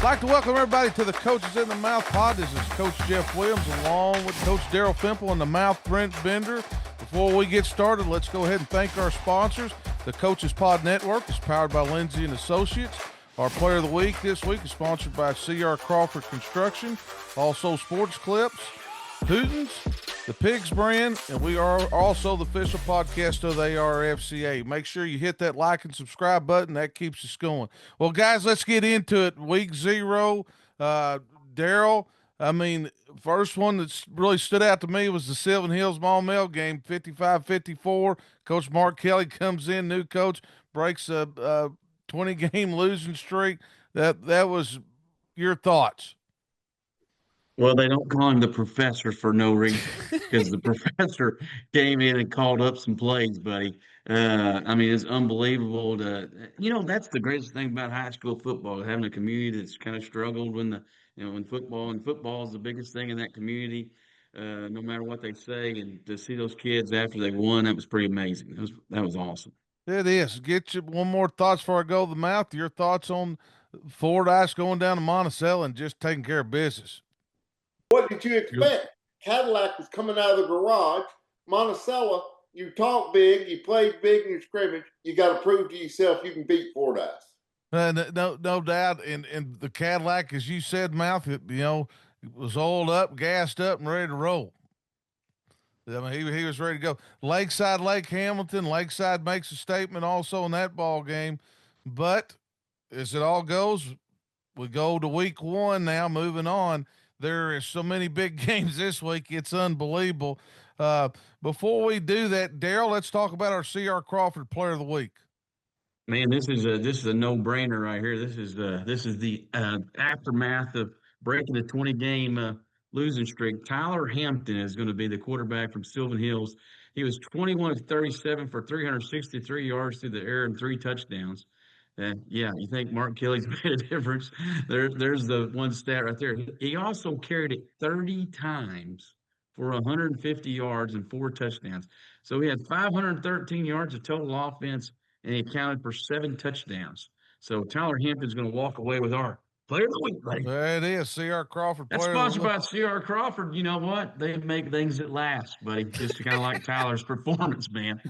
I'd like to welcome everybody to the Coaches in the Mouth pod. This is Coach Jeff Williams along with Coach Daryl Fimple and the Mouth Brent Bender. Before we get started, let's go ahead and thank our sponsors. The Coaches Pod Network is powered by Lindsay and Associates. Our player of the week this week is sponsored by C.R. Crawford Construction, also Sports Clips, Hootens, the Pigs brand, and we are also the official podcast of the ARFCA. Make sure you hit that like and subscribe button. That keeps us going. Well, guys, let's get into it. Week 0, Daryl, first one that really stood out to me was the Sylvan Hills Maumelle game, 55-54. Coach Mark Kelly comes in, new coach, breaks a 20-game losing streak. That was your thoughts. Well, they don't call him the professor for no reason because the professor came in and called up some plays, buddy. It's unbelievable that's the greatest thing about high school football, having a community that's kind of struggled when football is the biggest thing in that community, no matter what they say. And to see those kids after they won, that was pretty amazing. That was awesome. It is. Get you one more thoughts before I go to the mouth. Your thoughts on Fordyce going down to Monticello and just taking care of business. What did you expect? Cadillac was coming out of the garage. Monticello, you talk big, you play big in your scrimmage. You got to prove to yourself you can beat Fordyce. No doubt. And the Cadillac, as you said, Mouth, it was oiled up, gassed up, and ready to roll. I mean, he was ready to go. Lakeside, Lake Hamilton. Lakeside makes a statement also in that ball game. But as it all goes, we go to week 1 now, moving on. There is so many big games this week. It's unbelievable. Before we do that, Daryl, let's talk about our C.R. Crawford Player of the Week. Man, this is a no-brainer right here. This is the aftermath of breaking the 20-game losing streak. Tyler Hampton is going to be the quarterback from Sylvan Hills. He was 21 of 37 for 363 yards through the air and 3 touchdowns. You think Mark Kelly's made a difference? There's the one stat right there. He also carried it 30 times for 150 yards and 4 touchdowns. So he had 513 yards of total offense, and he accounted for 7 touchdowns. So Tyler Hampton's going to walk away with our Player of the Week, buddy. There it is, C.R. Crawford. That's sponsored by C.R. Crawford. You know what? They make things that last, buddy. Just kind of like Tyler's performance, man.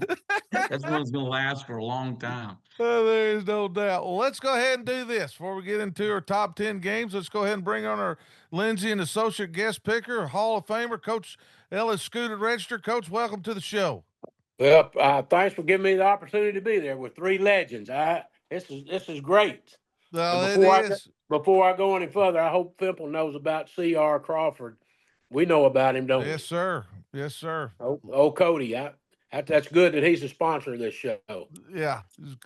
That's one that's going to last for a long time. There is no doubt. Well, let's go ahead and do this. Before we get into our top 10 games, let's go ahead and bring on our Lindsay and Associate guest picker, Hall of Famer, Coach Ellis Scooter Register. Coach, welcome to the show. Well, thanks for giving me the opportunity to be there with 3 legends. This is great. Well, Before I go any further, I hope Fimple knows about C.R. Crawford. We know about him, don't we? Yes, sir. Yes, sir. Oh, Cody. That's good that he's a sponsor of this show. Yeah,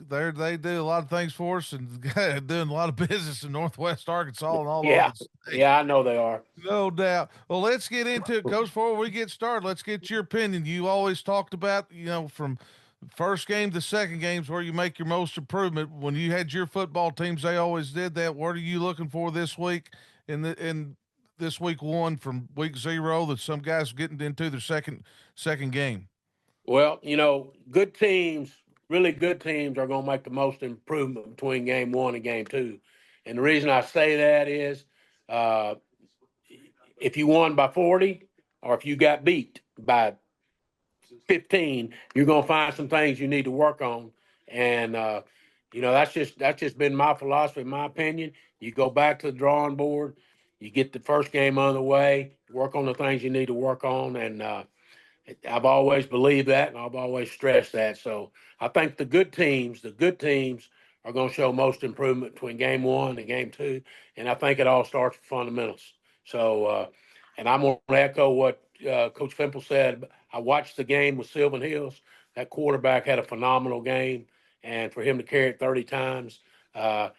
they do a lot of things for us and doing a lot of business in Northwest Arkansas and all. Yeah, I know they are. No doubt. Well, let's get into it, Coach. Before we get started, let's get your opinion. You always talked about, from first game to second games where you make your most improvement. When you had your football teams, they always did that. What are you looking for this week in this week 1 from week 0 that some guys are getting into their second game? Well, good teams, really good teams are going to make the most improvement between game 1 and game 2. And the reason I say that is if you won by 40 or if you got beat by 15, you're going to find some things you need to work on. And, that's just been my philosophy, in my opinion. You go back to the drawing board, you get the first game on the way, work on the things you need to work on. And I've always believed that, and I've always stressed that. So I think the good teams are going to show most improvement between game 1 and game 2. And I think it all starts with fundamentals. So, and I'm going to echo what Coach Fimple said. I watched the game with Sylvan Hills. That quarterback had a phenomenal game, and for him to carry it 30 times, and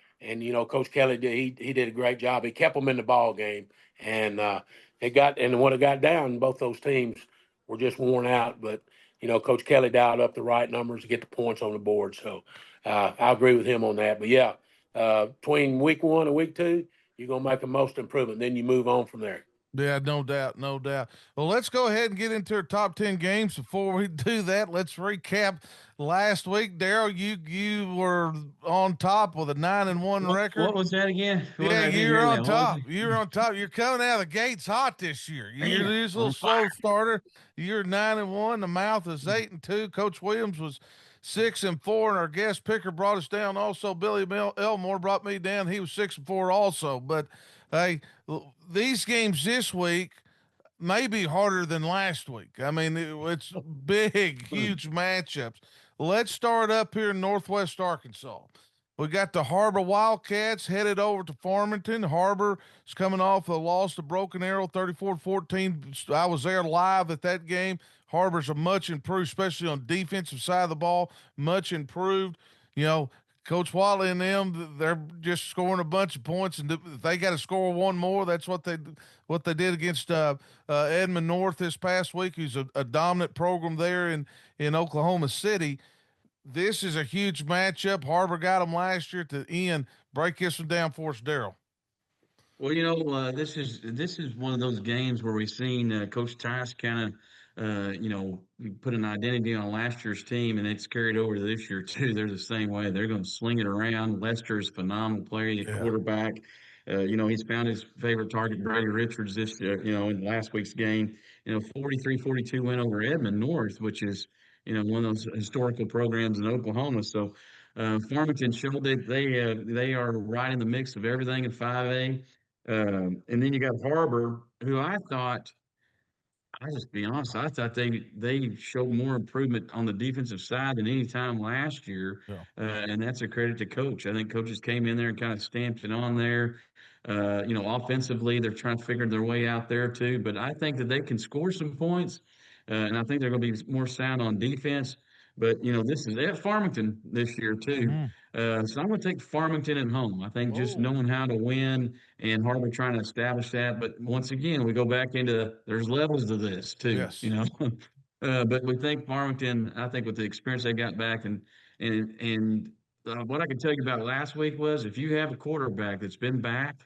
Coach Kelly he did a great job. He kept them in the ball game, and when it got down, both those teams were just worn out. But Coach Kelly dialed up the right numbers to get the points on the board. So I agree with him on that. But between week 1 and week 2, you're gonna make the most improvement. Then you move on from there. Yeah, no doubt, no doubt. Well, let's go ahead and get into our top 10 games. Before we do that, let's recap last week. Daryl, you were on top with a 9-1 record. What was that again? Yeah, I didn't you're hear on that. What was top. You're on top. You're coming out of the gates hot this year. You're Man, this little on slow fire. starter. You're 9-1. The mouth is 8-2. Coach Williams was 6-4, and our guest picker brought us down. Also, Billy Elmore brought me down. He was 6-4 also. But hey, these games this week may be harder than last week. I mean, it's big, huge matchups. Let's start up here in Northwest Arkansas. We got the Harbor Wildcats headed over to Farmington. Harbor is coming off a loss to Broken Arrow 34-14. I was there live at that game. Harbor's a much improved, especially on defensive side of the ball, much improved. You know, Coach Watley and them, they're just scoring a bunch of points, and if they got to score one more, that's what they did against Edmond North this past week, who's a dominant program there in Oklahoma City. This is a huge matchup. Harbor got them last year at the end. Break this one down for us, Daryl. Well, this is one of those games where we've seen Coach Tice kind of, put an identity on last year's team, and it's carried over to this year too. They're the same way. They're going to sling it around. Lester's a phenomenal player, the quarterback. He's found his favorite target, Brady Richards, this in last week's game. 43-42 win over Edmond North, which is one of those historical programs in Oklahoma. So Farmington showed that they are right in the mix of everything in 5A. And then you got Harbor, who I'll just be honest, I thought they showed more improvement on the defensive side than any time last year. Yeah. And that's a credit to coach. I think coaches came in there and kind of stamped it on there. Offensively, they're trying to figure their way out there too. But I think that they can score some points. And I think they're going to be more sound on defense. But, this is at Farmington this year too. So I'm going to take Farmington at home. I think just knowing how to win and Harbor trying to establish that. But once again, we go back into there's levels to this too. Yes. But we think Farmington. I think with the experience they got back and what I can tell you about last week was if you have a quarterback that's been back,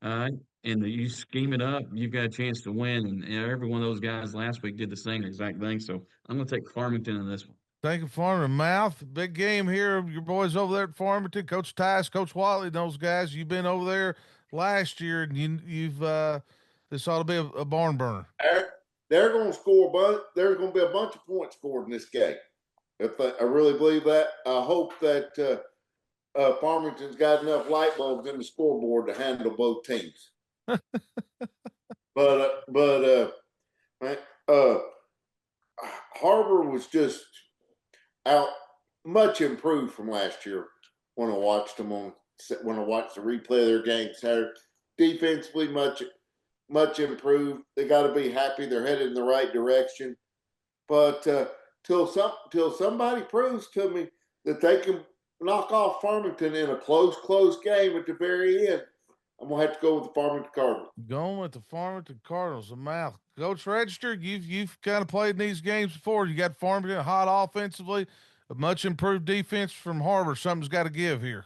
and you scheme it up, you've got a chance to win. And every one of those guys last week did the same exact thing. So I'm going to take Farmington in this one. Thank you, Farmington. Mouth, big game here. Your boys over there at Farmington, Coach Tice, Coach Watley, those guys. You've been over there last year, and you've this ought to be a barn burner. They're going to score a bunch. There's going to be a bunch of points scored in this game. I really believe that. I hope that Farmington's got enough light bulbs in the scoreboard to handle both teams. but Harbor was just out much improved from last year when I watched them when I watched the replay of their game Saturday. Defensively, much improved. They got to be happy they're headed in the right direction. But till somebody proves to me that they can knock off Farmington in a close game at the very end, I'm gonna have to go with the Farmington Cardinals. Going with the Farmington Cardinals. The mouth. Coach Register, you've kind of played in these games before. You got Farmington hot offensively, a much improved defense from Harbor. Something's got to give here.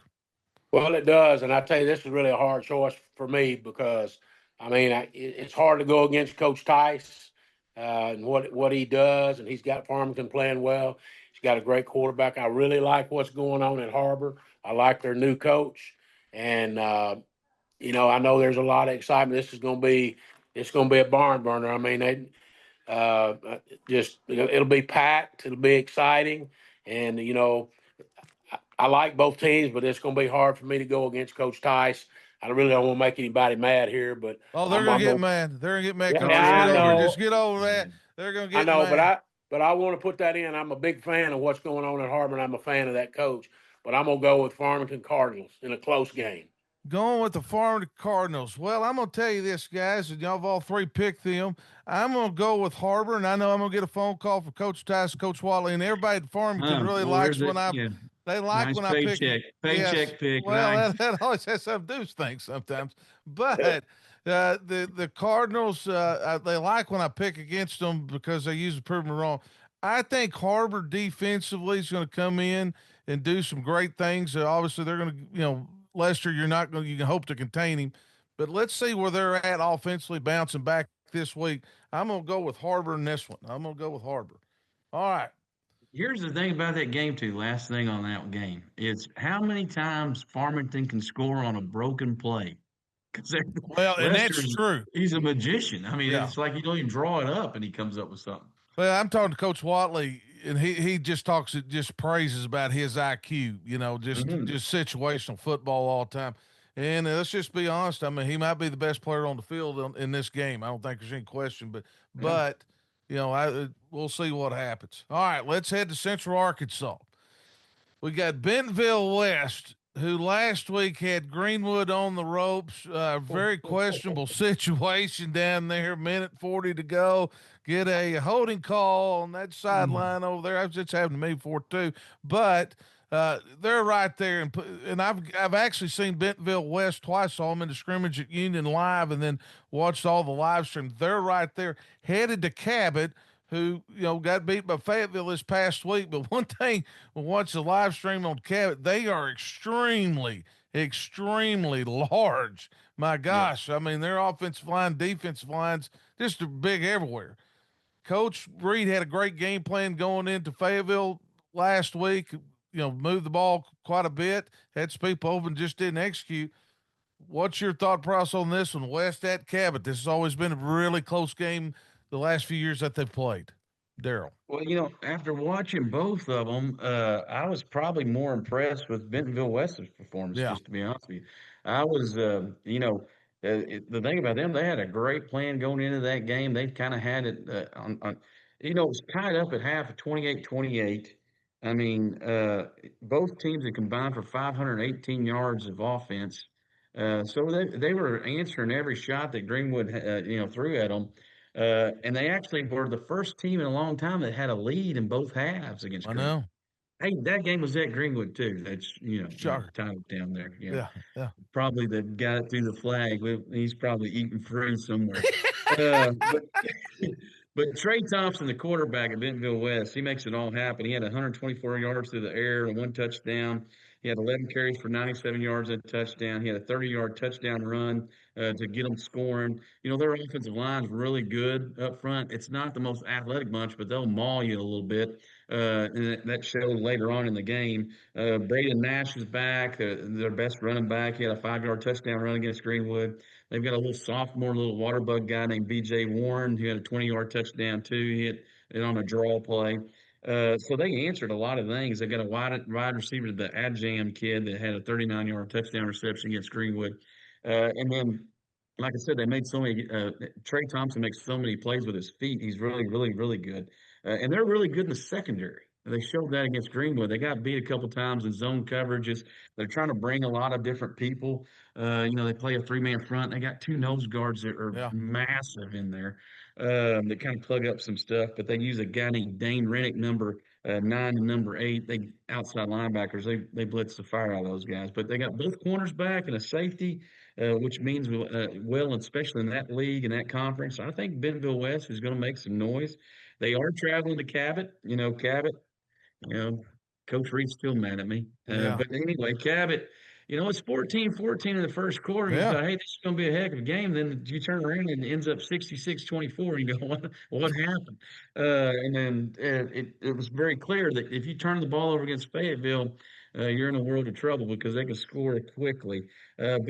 Well, it does, and I tell you, this is really a hard choice for me because it's hard to go against Coach Tice and what he does, and he's got Farmington playing well. He's got a great quarterback. I really like what's going on at Harbor. I like their new coach, and I know there's a lot of excitement. It's going to be a barn burner. I mean, it'll be packed. It'll be exciting, and I like both teams, but it's going to be hard for me to go against Coach Tice. I really don't want to make anybody mad here, but they're going to get mad. They're going to get mad. Just get over that. They're going to get mad. But but I want to put that in. I'm a big fan of what's going on at Harbor, and I'm a fan of that coach. But I'm going to go with Farmington Cardinals in a close game. Going with the Farmington Cardinals. Well, I'm going to tell you this, guys, and y'all have all three picked them. I'm going to go with Harbor, and I know I'm going to get a phone call from Coach Tice, Coach Watley, and everybody at Farmington really likes when they like nice when I pick. Paycheck pick. Well, nice. that always has something to do with things sometimes. But the Cardinals, they like when I pick against them because they usually prove me wrong. I think Harbor defensively is going to come in and do some great things. Obviously, they're going to, Lester, you can hope to contain him. but let's see where they're at offensively bouncing back this week. I'm going to go with Harbor in this one. I'm going to go with Harbor. All right. Here's the thing about that game, too. Last thing on that game is how many times Farmington can score on a broken play. Because Well, and that's Lester's true. he's a magician. I mean, Yeah. it's like you don't even draw it up, and he comes up with something. Well, I'm talking to Coach Watley, and he just talks, just praises about his IQ, just situational football all the time. And let's just be honest. I mean, he might be the best player on the field in this game. I don't think there's any question. But we'll see what happens. All right, let's head to Central Arkansas. We got Bentonville West, who last week had Greenwood on the ropes. Very questionable situation down there. Minute 40 to go. Get a holding call on that sideline over there. I've just happened to me before too, but they're right there, and I've actually seen Bentonville West twice. Saw them in the scrimmage at Union Live, and then watched all the live streams. They're right there, headed to Cabot, who got beat by Fayetteville this past week. But one thing, watch the live stream on Cabot, they are extremely, extremely large. My gosh, I mean, their offensive line, defensive lines, just big everywhere. Coach Reed had a great game plan going into Fayetteville last week. Moved the ball quite a bit, had some people open, just didn't execute. What's your thought process on this one? West at Cabot. This has always been a really close game the last few years that they've played. Daryl. Well, after watching both of them, I was probably more impressed with Bentonville West's performance, just to be honest with you. I was, the thing about them, they had a great plan going into that game. They kind of had it it was tied up at half of 28-28. I mean, both teams had combined for 518 yards of offense. So they were answering every shot that Greenwood, threw at them. And they actually were the first team in a long time that had a lead in both halves against I Greenwood. know. Hey, that game was at Greenwood too. That's Shocker. tied down there. Yeah. Probably the guy that threw the flag. He's probably eating fruit somewhere. But Trey Thompson, the quarterback at Bentonville West, he makes it all happen. He had 124 yards through the air and 1 touchdown. He had 11 carries for 97 yards and a touchdown. He had a 30-yard touchdown run to get them scoring. Their offensive line's really good up front. It's not the most athletic bunch, but they'll maul you a little bit. And that showed later on in the game. Braden Nash is back, their best running back. He had a 5-yard touchdown run against Greenwood. They've got a little sophomore, little water bug guy named B.J. Warren who had a 20-yard touchdown too. He hit it on a draw play. So they answered a lot of things. They got a wide receiver, the Adjam kid, that had a 39-yard touchdown reception against Greenwood. And then, like I said, they made so many. Trey Thompson makes so many plays with his feet. He's really, really, really good. And they're really good in the secondary. They showed that against Greenwood. They got beat a couple times in zone coverages. They're trying to bring a lot of different people. They play a 3-man front. They got 2 nose guards that are massive in there. That kind of plug up some stuff, but they use a guy named Dane Rennick, number 9 and number 8. They outside linebackers. They blitz the fire out of those guys. But they got both corners back and a safety, which means well, especially in that league and that conference. I think Bentonville West is going to make some noise. They are traveling to Cabot. Cabot. Coach Reed's still mad at me. But anyway, Cabot. It's 14-14 in the first quarter. You thought, hey, this is going to be a heck of a game. Then you turn around and it ends up 66-24. And you go, what happened? And then it was very clear that if you turn the ball over against Fayetteville, you're in a world of trouble because they can score quickly. But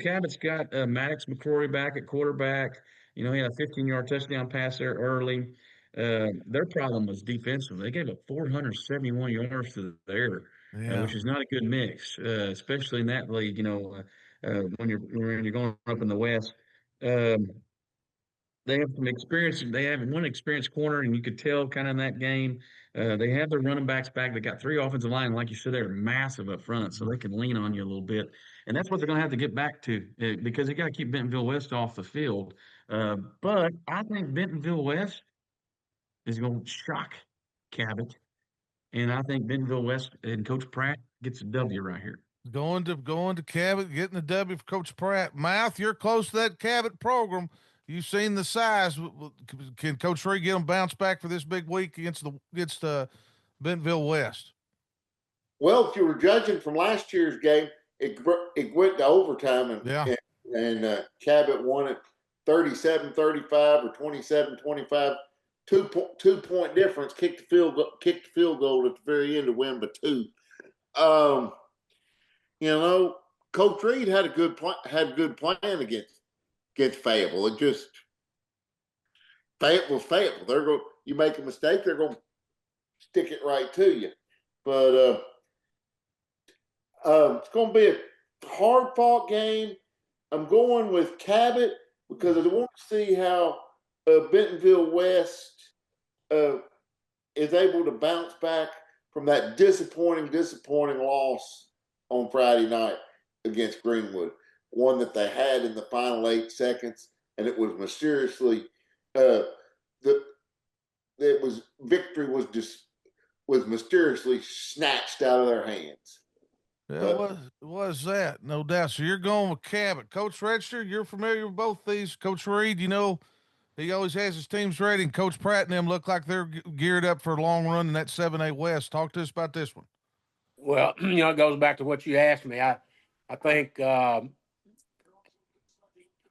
Cabot's got Maddox McCrory back at quarterback. He had a 15-yard touchdown pass there early. Their problem was defensive. They gave up 471 yards to the air. Which is not a good mix, especially in that league. When you're going up in the West, they have some experience. They have one experienced corner, and you could tell kind of in that game. They have their running backs back. They got 3 offensive line, like you said, they're massive up front, so they can lean on you a little bit. And that's what they're going to have to get back to because they got to keep Bentonville West off the field. But I think Bentonville West is going to shock Cabot. And I think Bentonville West and Coach Pratt gets a W right here. Going to Cabot, getting a W for Coach Pratt. Mouth, you're close to that Cabot program. You've seen the size. Can Coach Reed get them bounced back for this big week against Bentonville West? Well, if you were judging from last year's game, it went to overtime, and and Cabot won it 37-35 or 27-25. 2 point difference. Kicked the field goal at the very end to win by 2. Coach Reed had a good plan against Fayetteville. It just Fayetteville's Fayetteville. You make a mistake, they're going to stick it right to you. But it's going to be a hard-fought game. I'm going with Cabot because I want to see how Bentonville West is able to bounce back from that disappointing loss on Friday night against Greenwood, one that they had in the final 8 seconds, and it was mysteriously victory was mysteriously snatched out of their hands. Yeah, what was that? No doubt. So you're going with Cabot. Coach Register, you're familiar with both these. Coach Reed, he always has his teams ready, and Coach Pratt and them look like they're geared up for a long run in that 7A West. Talk to us about this one. Well, it goes back to what you asked me. I think both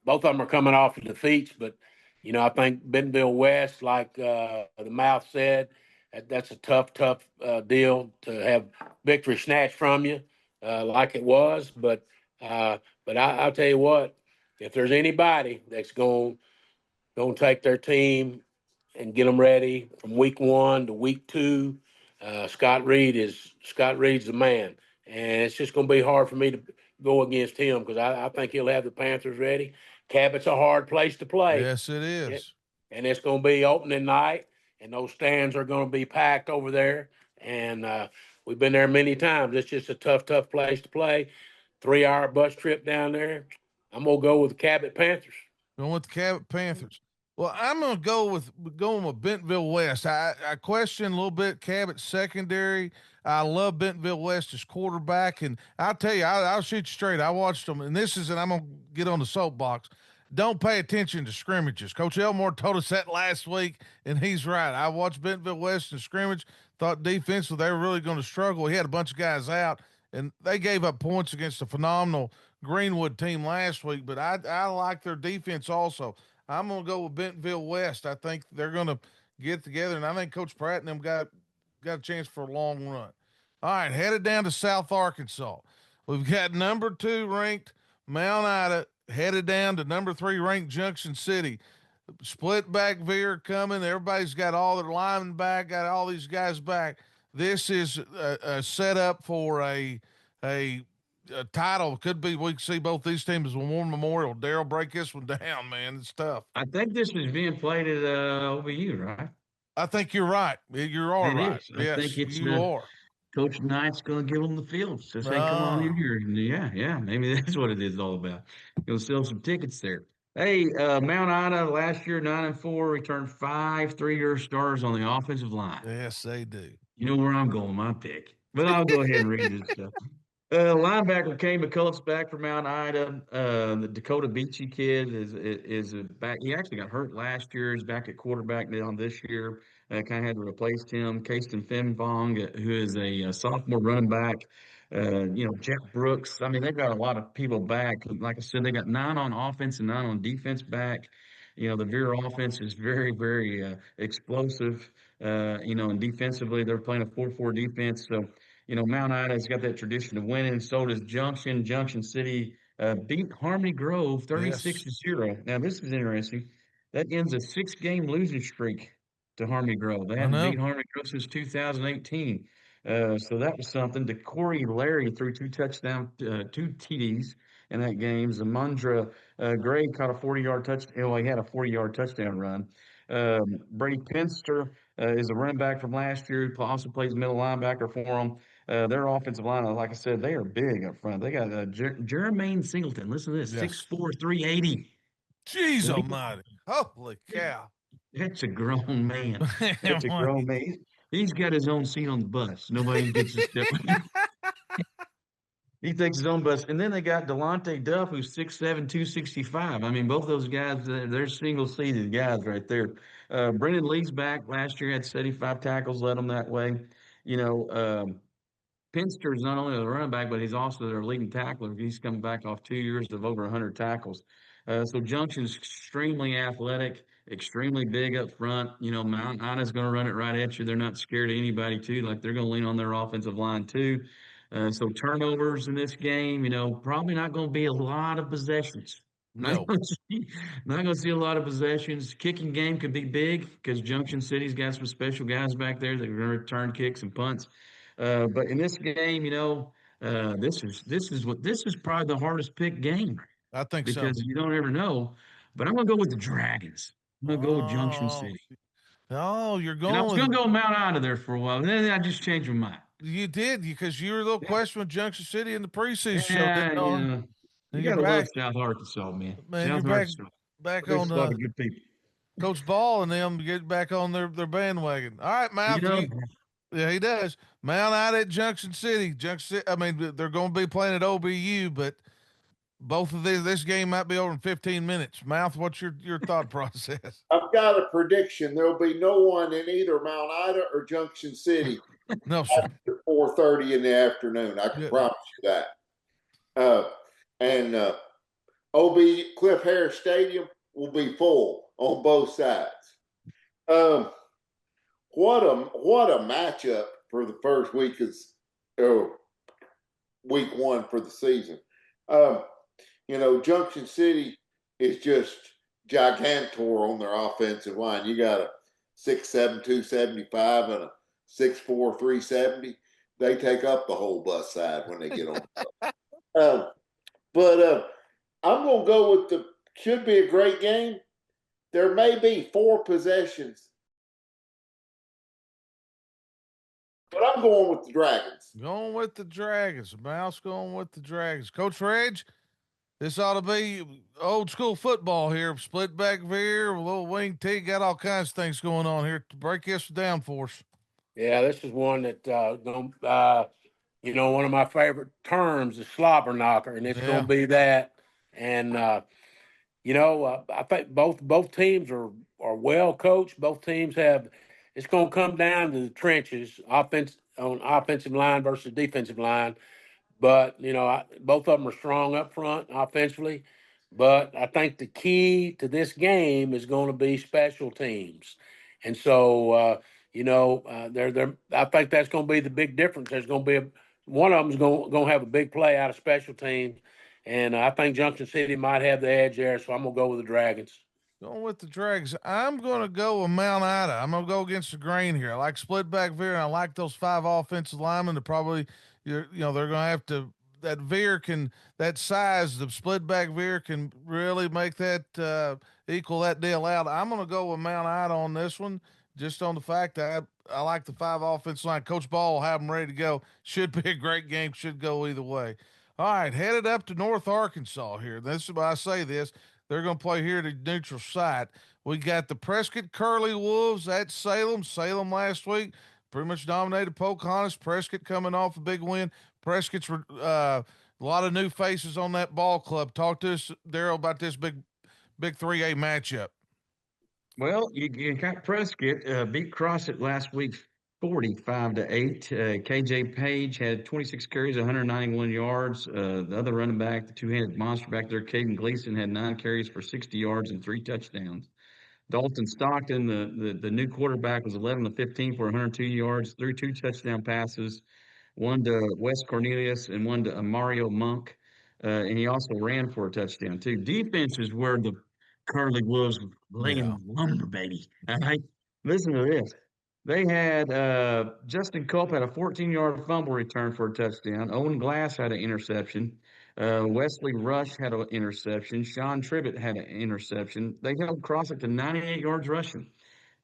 of them are coming off of defeats, but I think Bentonville West, like the mouth said, that's a tough deal to have victory snatched from you, like it was. But I'll tell you what, if there's anybody that's going to take their team and get them ready from week 1 to week 2, Scott Reed's the man, and it's just going to be hard for me to go against him because I think he'll have the Panthers ready. Cabot's a hard place to play. Yes, it is. And it's going to be opening night, and those stands are going to be packed over there. And we've been there many times. It's just a tough place to play. 3-hour bus trip down there. I'm going to go with the Cabot Panthers. Going with the Cabot Panthers. Well, I'm going to go with Bentonville West. I question a little bit Cabot's secondary. I love Bentonville West as quarterback, and I'll tell you, I'll shoot you straight. I watched them, and I'm going to get on the soapbox. Don't pay attention to scrimmages. Coach Elmore told us that last week, and he's right. I watched Bentonville West in scrimmage, thought defensively they were really going to struggle. He had a bunch of guys out, and they gave up points against a phenomenal Greenwood team last week, but I like their defense also. I'm going to go with Bentonville West. I think they're going to get together, and I think Coach Pratt and them got a chance for a long run. All right, headed down to South Arkansas. We've got number 2 ranked Mount Ida headed down to number 3 ranked Junction City. Split back veer coming. Everybody's got all their linemen back, got all these guys back. This is a setup for a title. Could be we can see both these teams as a war memorial. Daryl, break this one down, man. It's tough. I think this was being played at OVU, right? I think you're right. You're all right. Is. I think it's you are. Coach Knight's going to give them the field. Just say, come on in here. Yeah. Maybe that's what it is all about. Going to sell some tickets there. Hey, Mount Ida last year 9-4 returned 5 3-year stars on the offensive line. Yes, they do. You know where I'm going, my pick. But I'll go ahead and read this stuff. Linebacker Kane McCulloch's back from Mount Ida. The Dakota Beachy kid is back. He actually got hurt last year. He's back at quarterback now this year. Kind of had to replace him. Caston Fenbong, who is a sophomore running back. Jeff Brooks. I mean, they've got a lot of people back. Like I said, they got 9 on offense and 9 on defense back. The Veer offense is very, very explosive. And defensively, they're playing a 4-4 defense. So, Mount Ida's got that tradition of winning. So does Junction. Junction City beat Harmony Grove 36-0. Now, this is interesting. That ends a 6-game losing streak to Harmony Grove. They haven't beat Harmony Grove since 2018. So that was something. DeCorey Larry threw 2 TDs in that game. Zamundra Gray caught a 40-yard touchdown. He had a 40-yard touchdown run. Brady Pinster is a running back from last year. He also plays middle linebacker for them. Their offensive line, like I said, they are big up front. They got Jermaine Singleton. Listen to this, 6'4", 380. Jeez almighty. Holy cow. That's a grown man. That's a grown man. He's got his own seat on the bus. Nobody gets to step in. He takes his own bus. And then they got Delonte Duff, who's 6'7", 265. I mean, both those guys, they're single-seated guys right there. Brendan Lee's back. Last year had 75 tackles, led them that way. Pinster is not only the running back, but he's also their leading tackler. He's coming back off 2 years of over 100 tackles. So Junction's extremely athletic, extremely big up front. You know, Mount Ina's going to run it right at you. They're not scared of anybody, too. Like, they're going to lean on their offensive line, too. So turnovers in this game, you know, probably not going to be a lot of possessions. No. Not going to see a lot of possessions. Kicking game could be big because Junction City's got some special guys back there that are going to return kicks and punts. But in this game, you know, this is probably the hardest pick game I think so. because you don't ever know. But I'm gonna go with the Dragons. I'm gonna go with Junction Oh, City, oh, you're and I was going gonna with go Mount Ida there for a while, and then I just changed my mind. you did because you were a little Yeah, question with Junction City in the preseason show, yeah, didn't know. yeah. You And you're gotta love back, South Arkansas, man. man. You're South Arkansas back produces on a lot of good people. Coach Ball and them get back on their bandwagon. All right, You Mouth. know, Yeah, he does. Mount Ida at Junction City. Junction City. I mean, they're going to be playing at OBU, but both of this game might be over in 15 minutes. Mouth, what's your thought process? I've got a prediction. There'll be no one in either Mount Ida or Junction City No, sir. at 4:30 in the afternoon. I can Yeah. promise you that. And OB Cliff Harris Stadium will be full on both sides. What a matchup for the first week week one for the season. You know, Junction City is just gigantor on their offensive line. You got a 6'7", 275 and a 6'4", 370. They take up the whole bus side when they get on. But I'm going to go with should be a great game. There may be 4 possessions, but I'm going with the Dragons. Going with the Dragons. Mouse going with the Dragons. Coach Reg, this ought to be old school football here. Split back veer, a little wing tee, got all kinds of things going on here. Break this down for us. Yeah, this is one that you know, one of my favorite terms is slobber knocker, and it's Yeah. going to be that. And you know, I think both teams are well coached. Both teams have. It's going to come down to the trenches, offensive line versus defensive line. But you know, both of them are strong up front offensively. But I think the key to this game is going to be special teams, and so you know, they're. I think that's going to be the big difference. There's going to be one of them's going to have a big play out of special teams, and I think Junction City might have the edge there. So I'm going to go with the Dragons. Going with the Dragons. I'm going to go with Mount Ida. I'm going to go against the grain here. I like split back veer, and I like those 5 offensive linemen to probably, they're going to have to, that veer can, that size, the split back veer can really make that equal that deal out. I'm going to go with Mount Ida on this one, just on the fact that I like the 5 offensive line. Coach Ball will have them ready to go. Should be a great game. Should go either way. All right, headed up to North Arkansas here. This is why I say this. They're going to play here at a neutral site. We got the Prescott Curly Wolves at Salem. Salem last week pretty much dominated Pocahontas. Prescott coming off a big win. Prescott's a lot of new faces on that ball club. Talk to us, Daryl, about this big 3A matchup. Well, you got Prescott beat Crossett last week 45-8. KJ Page had 26 carries, 191 yards. The other running back, the two-handed monster back there, Caden Gleason, had 9 carries for 60 yards and 3 touchdowns. Dalton Stockton, the new quarterback, was 11-15 for 102 yards, threw 2 touchdown passes, one to Wes Cornelius and one to Mario Monk. And he also ran for a touchdown, too. Defense is where the Curly Wolves laying lumber, baby. All right, listen to this. They had Justin Culp had a 14-yard fumble return for a touchdown. Owen Glass had an interception. Wesley Rush had an interception. Sean Tribbett had an interception. They held Crossett to 98 yards rushing,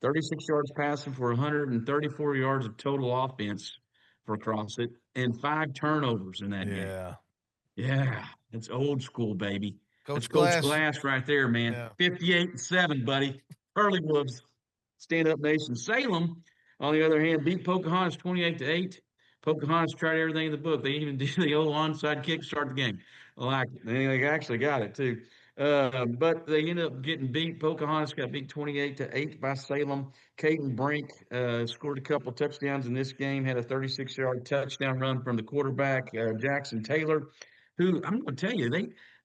36 yards passing for 134 yards of total offense for Crossett, and 5 turnovers in that game. Yeah, it's old school, baby. That's Coach Glass right there, man. Yeah. 58-7, buddy. Early Wolves, stand up nation. Salem, on the other hand, beat Pocahontas 28-8. Pocahontas tried everything in the book. They even did the old onside kick to start the game. I like it. They actually got it too. But they ended up getting beat. Pocahontas got beat 28-8 by Salem. Caden Brink scored a couple touchdowns in this game, had a 36-yard touchdown run from the quarterback, Jackson Taylor, who I'm going to tell you,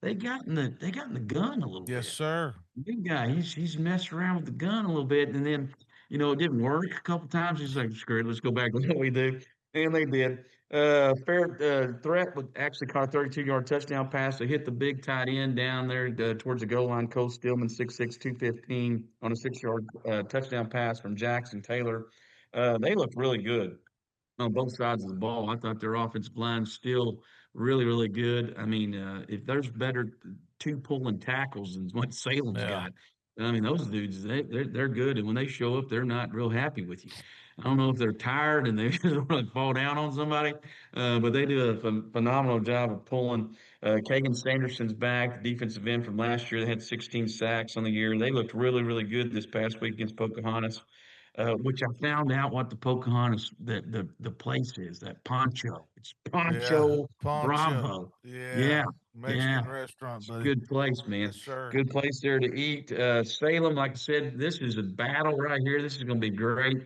they got in the gun a little Yes, bit. sir. Big guy, he's messed around with the gun a little bit, and then it didn't work a couple times. He's like, screw it, let's go back to what we do, and they did. Fair threat would actually caught a 32-yard touchdown pass to hit the big tight end down there towards the goal line. Cole Stillman, 6'6", 215 on a 6-yard touchdown pass from Jackson Taylor. They looked really good on both sides of the ball. I thought their offensive line still really, really good. I mean, if there's better two pulling tackles than what Salem's Yeah. got, I mean, those dudes, they're good. And when they show up, they're not real happy with you. I don't know if they're tired and they want to fall down on somebody, but they do a phenomenal job of pulling. Kagan Sanderson's back, the defensive end from last year. They had 16 sacks on the year. They looked really, really good this past week against Pocahontas. Which I found out what the Pocahontas the place is, that Poncho. It's Yeah. Poncho Poncho. Bravo. Yeah. Yeah, yeah. Mexican restaurant, It's a buddy. good place, man. Yes, sir. Good place there to eat. Salem, like I said, this is a battle right here. This is going to be great.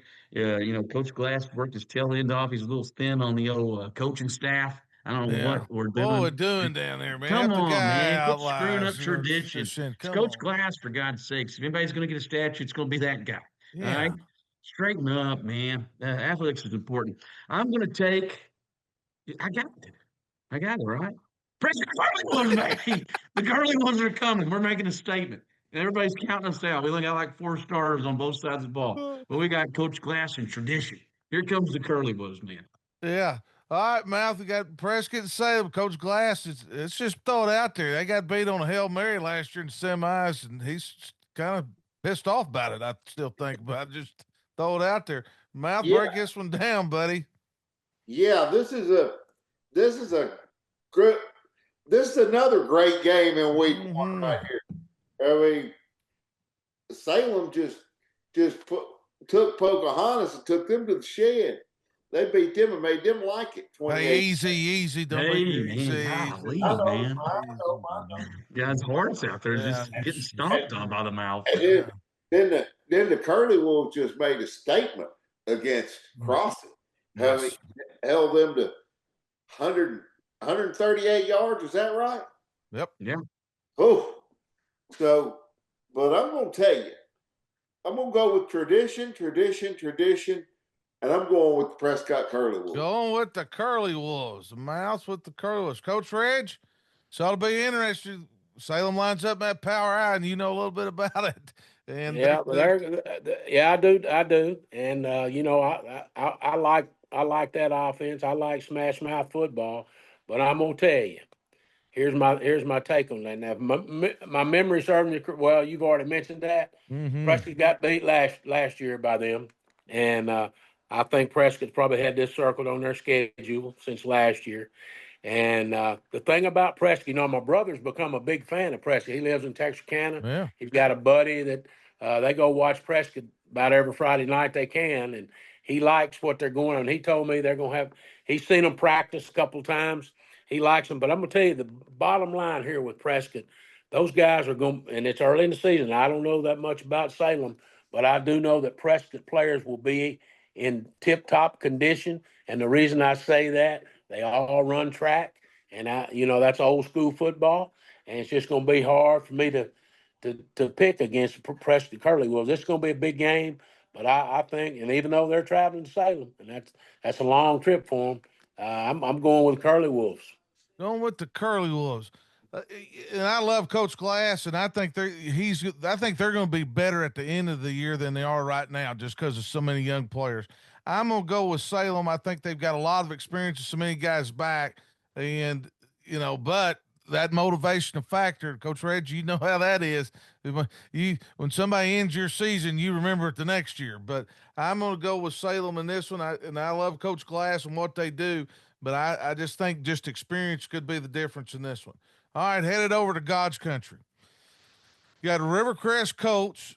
Coach Glass worked his tail end off. He's a little thin on the old coaching staff. I don't know Yeah. what we're What we doing. doing down there, man? Come Half the on, guy man. Quit screwing up outliers, tradition. tradition. It's Come Coach on. Glass, for God's sakes. If anybody's going to get a statue, it's going to be that guy. All Yeah. right? Straighten up, man. Athletics is important. I'm going to take. I got it. I got it, right? Press the curly ones, baby. The curly ones are coming. We're making a statement. And everybody's counting us out. We only got like 4 stars on both sides of the ball. But we got Coach Glass and tradition. Here comes the curly ones, man. Yeah. All right, Mouth. We got Prescott and Salem. Coach Glass. It's just throw it out there. They got beat on a Hail Mary last year in the semis, and he's kind of pissed off about it. I still think, but I just throw it out there. Mouth, Yeah. break this one down, buddy. Yeah, this is another great game in week one right here. I mean, Salem just took Pocahontas and took them to the shed. They beat them and made them like it. 28. Hey, easy. Don't be easy. Golly, I know, man. I know. Guys' hearts out there Yeah. just getting stomped on by the mouth. And then the Curly Wolves just made a statement against Crossing. Yes. Held them to 138 yards. Is that right? Yep. Yeah. Oh, so, but I'm going to tell you, I'm going to go with tradition, and I'm going with the Prescott Curly Wolves. Going with the Curly Wolves. The Mouth with the Curly Wolves. Coach Reg, so it'll be interesting. Salem lines up that power eye, and you know a little bit about it. And Yeah, I do, and I like that offense. I like smash mouth football, but I'm gonna tell you, here's my take on that. Now, if my memory serves me well. You've already mentioned that Prescott got beat last year by them, and I think Prescott's probably had this circled on their schedule since last year. And the thing about Prescott, my brother's become a big fan of Prescott. He lives in Texarkana. Yeah. He's got a buddy that they go watch Prescott about every Friday night they can, and he likes what they're going on. He told me they're going to have – he's seen them practice a couple of times. He likes them. But I'm going to tell you the bottom line here with Prescott, those guys are going – and it's early in the season. I don't know that much about Salem, but I do know that Prescott players will be in tip-top condition. And the reason I say that – they all run track, and that's old school football, and it's just going to be hard for me to pick against Preston Curly Wolves. This is going to be a big game, but I think, and even though they're traveling to Salem, and that's a long trip for them, I'm going with Curly Wolves. Going with the Curly Wolves. And I love Coach Glass, and I think they're going to be better at the end of the year than they are right now, just because of so many young players. I'm going to go with Salem. I think they've got a lot of experience with so many guys back, and but that motivational factor, Coach Reggie, you know how that is. When somebody ends your season, you remember it the next year. But I'm going to go with Salem in this one. I love Coach Glass and what they do, but I just think just experience could be the difference in this one. All right, headed over to God's country. You got Rivercrest Colts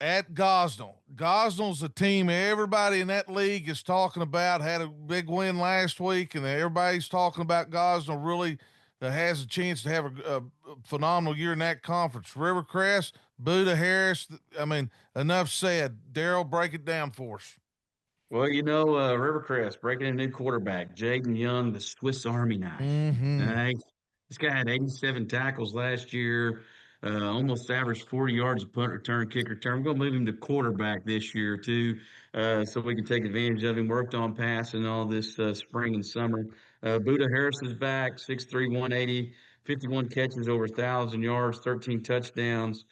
at Gosnell. Gosnell's a team everybody in that league is talking about. Had a big win last week, and everybody's talking about Gosnell really that has a chance to have a phenomenal year in that conference. Rivercrest, Buda Harris. I mean, enough said. Daryl, break it down for us. Well, Rivercrest breaking a new quarterback, Jaden Young, the Swiss Army knife. All Mm-hmm. right. This guy had 87 tackles last year, almost averaged 40 yards of punt return, kick return. We're going to move him to quarterback this year, too, so we can take advantage of him. Worked on passing all this spring and summer. Buda Harris is back, 6'3", 180, 51 catches, over 1,000 yards, 13 touchdowns.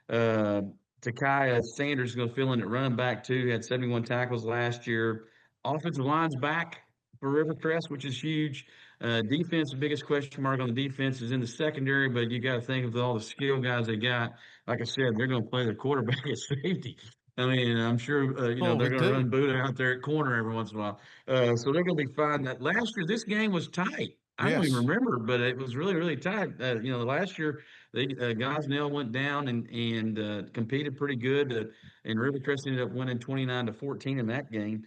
Uh, Takiah Sanders is going to fill in at running back too. He had 71 tackles last year. Offensive line's back for Rivercrest, which is huge. Defense, the biggest question mark on the defense is in the secondary, but you got to think of all the skill guys they got. Like I said, they're going to play their quarterback at safety. I mean, I'm sure Oh, they're we going to do. run Buda out there at corner every once in a while. So they're going to be fine. That last year, this game was tight. I don't even Yes. remember, but it was really, really tight. Last year Gosnell went down and competed pretty good, and Rivercrest ended up winning 29-14 in that game.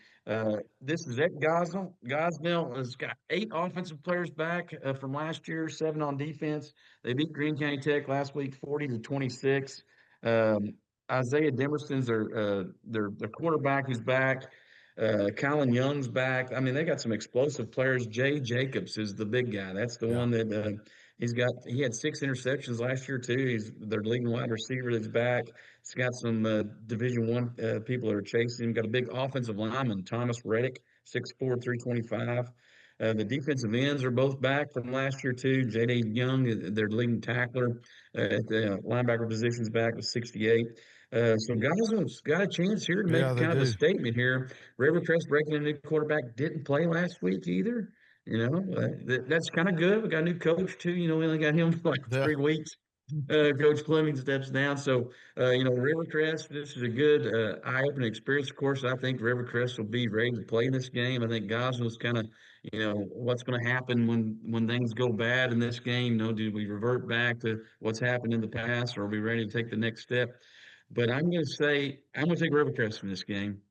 This is at Gosnell. Gosnell has got 8 offensive players back from last year, 7 on defense. They beat Greene County Tech last week, 40-26. Isaiah Demerson's their quarterback who's back. Colin Young's back. I mean, they got some explosive players. Jay Jacobs is the big guy. That's the Yeah. one that he had 6 interceptions last year too. He's their leading wide receiver that's back. He's got some Division I people that are chasing him. Got a big offensive lineman, Thomas Reddick, 6'4", 325. The defensive ends are both back from last year too. J.D. Young, their leading tackler at the linebacker position's back with 68. So Gosnell's got a chance here to Yeah, make they kind of a do. statement here. Rivercrest breaking a new quarterback didn't play last week either. That's kind of good. We got a new coach too. We only got him for like Yeah. 3 weeks. Coach Fleming steps down. So, Rivercrest, this is a good eye-opening experience. Of course, I think Rivercrest will be ready to play in this game. I think Gosnell's kind of, what's going to happen when things go bad in this game. Do we revert back to what's happened in the past, or are we ready to take the next step? But I'm going to take Rivercrest in this game.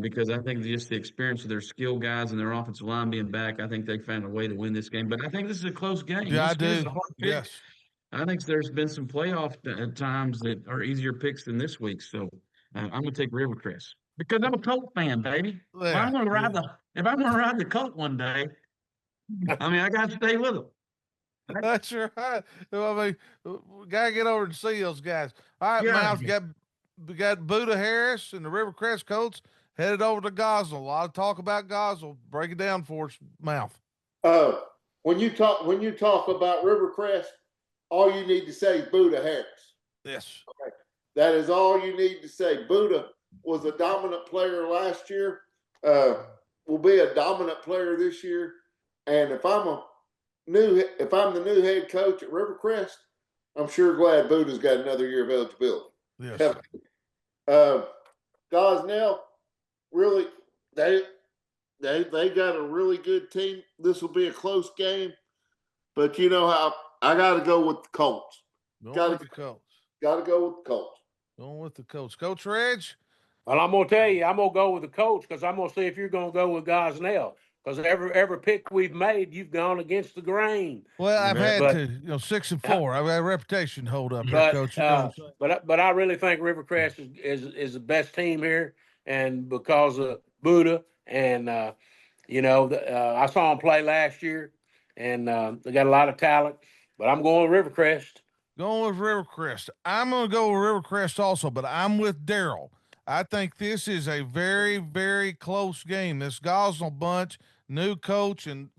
Because I think just the experience of their skill guys and their offensive line being back, I think they found a way to win this game. But I think this is a close game. Yeah, I This is do. a hard pick. Yes. I think there's been some playoff times that are easier picks than this week. So I'm going to take Rivercrest because I'm a Colt fan, baby. If Yeah. I'm going to ride the Colt one day, I mean, I got to stay with them. That's right. I mean, we gotta get over and see those guys. All right, Yeah. Miles, we got Buda Harris and the Rivercrest Colts headed over to Gosnell. A lot of talk about Gosnell. Break it down for us, Mouth. When you talk about Rivercrest, all you need to say is Buda Harris. Yes. Okay. That is all you need to say. Buda was a dominant player last year. Will be a dominant player this year. And if I'm the new head coach at Rivercrest, I'm sure glad Buda's got another year of eligibility. Yes. Gosnell, really, they got a really good team. This will be a close game, but you know how I got to go with the Colts. Going with the Colts. Got to go with the Colts. Going with the Colts. Coach Reg? Well, I'm gonna tell you, I'm gonna go with the coach because I'm gonna see if you're gonna go with Gosnell. Because every pick we've made, you've gone against the grain. Well, I've had But- to, 6-4. I've got a reputation hold up here, Coach. But I really think Rivercrest is the best team here, and because of Buda and I saw him play last year, and they got a lot of talent. But I'm going with Rivercrest. Going with Rivercrest. I'm going to go with Rivercrest also, but I'm with Daryl. I think this is a very, very close game. This Gosnell bunch, new coach, and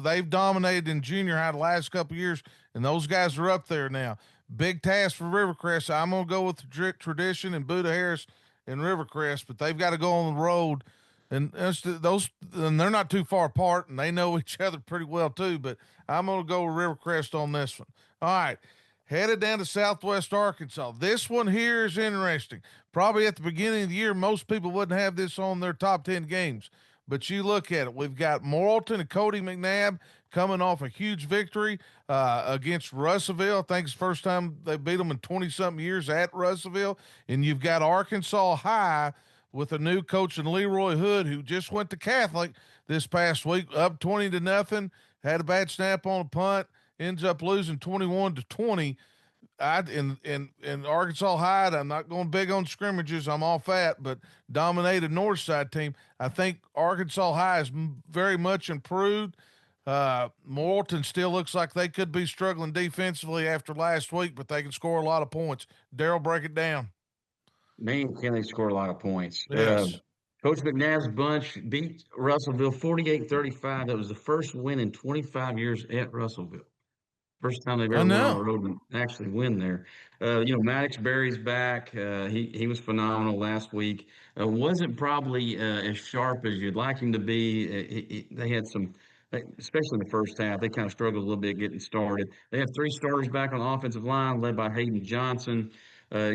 they've dominated in junior high the last couple of years, and those guys are up there now. Big task for Rivercrest. I'm going to go with the tradition and Buda Harris and Rivercrest, but they've got to go on the road. And they're not too far apart, and they know each other pretty well too. But I'm going to go with Rivercrest on this one. All right, headed down to Southwest Arkansas. This one here is interesting. Probably at the beginning of the year, most people wouldn't have this on their top 10 games. But you look at it, we've got Morrilton and Cody McNabb coming off a huge victory against Russellville. I think it's the first time they beat them in 20-something years at Russellville. And you've got Arkansas High with a new coach in Leroy Hood, who just went to Catholic this past week, up 20-0, had a bad snap on a punt, ends up losing 21-20. In Arkansas High, I'm not going big on scrimmages. I'm all fat, but dominated Northside team. I think Arkansas High is very much improved. Morton still looks like they could be struggling defensively after last week, but they can score a lot of points. Daryl, break it down. Man, can they score a lot of points? Yes. Coach McNabb's bunch beat Russellville 48-35. That was the first win in 25 years at Russellville. First time they've I ever went on the know. road and actually win there. Maddox Berry's back. He was phenomenal last week. Wasn't probably as sharp as you'd like him to be. They had some, especially in the first half, they kind of struggled a little bit getting started. They have three starters back on the offensive line, led by Hayden Johnson. They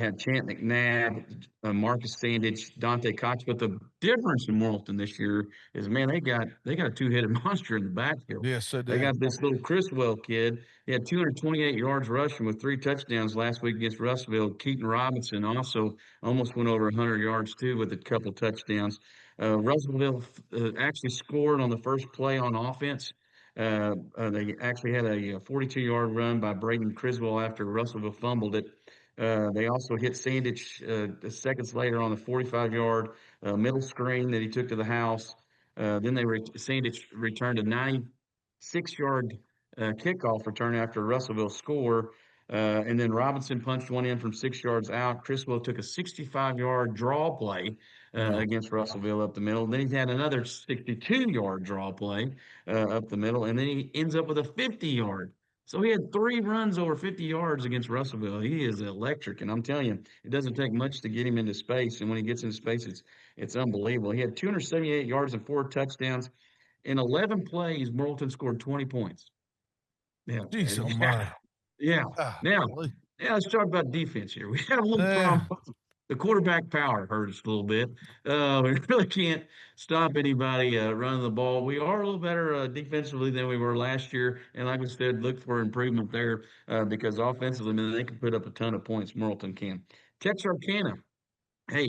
had Chant McNabb, Marcus Sandage, Dante Cox. But the difference in Morrilton this year is, man, they got a two-headed monster in the backfield. Yes, they They do. got this little Criswell kid. He had 228 yards rushing with 3 touchdowns last week against Russellville. Keaton Robinson also almost went over 100 yards too with a couple touchdowns. Russellville actually scored on the first play on offense. They actually had a 42-yard run by Braden Criswell after Russellville fumbled it. They also hit Sandich seconds later on the 45-yard middle screen that he took to the house. Then Sandich returned a 96-yard kickoff return after Russellville score. And then Robinson punched one in from 6 yards out. Criswell took a 65-yard draw play against Russellville up the middle. Then he had another 62-yard draw play up the middle. And then he ends up with a 50-yard. So he had 3 runs over 50 yards against Russellville. He is electric. And I'm telling you, it doesn't take much to get him into space. And when he gets into space, it's unbelievable. He had 278 yards and 4 touchdowns. In 11 plays, Morrilton scored 20 points. Yeah. Jeez almighty. Yeah. Now, Golly. let's talk about defense here. We had a little Yeah. problem. The quarterback power hurt us a little bit. We really can't stop anybody running the ball. We are a little better defensively than we were last year. And like I said, look for improvement there because offensively, man, they can put up a ton of points. Morrilton can. Texarkana. Hey,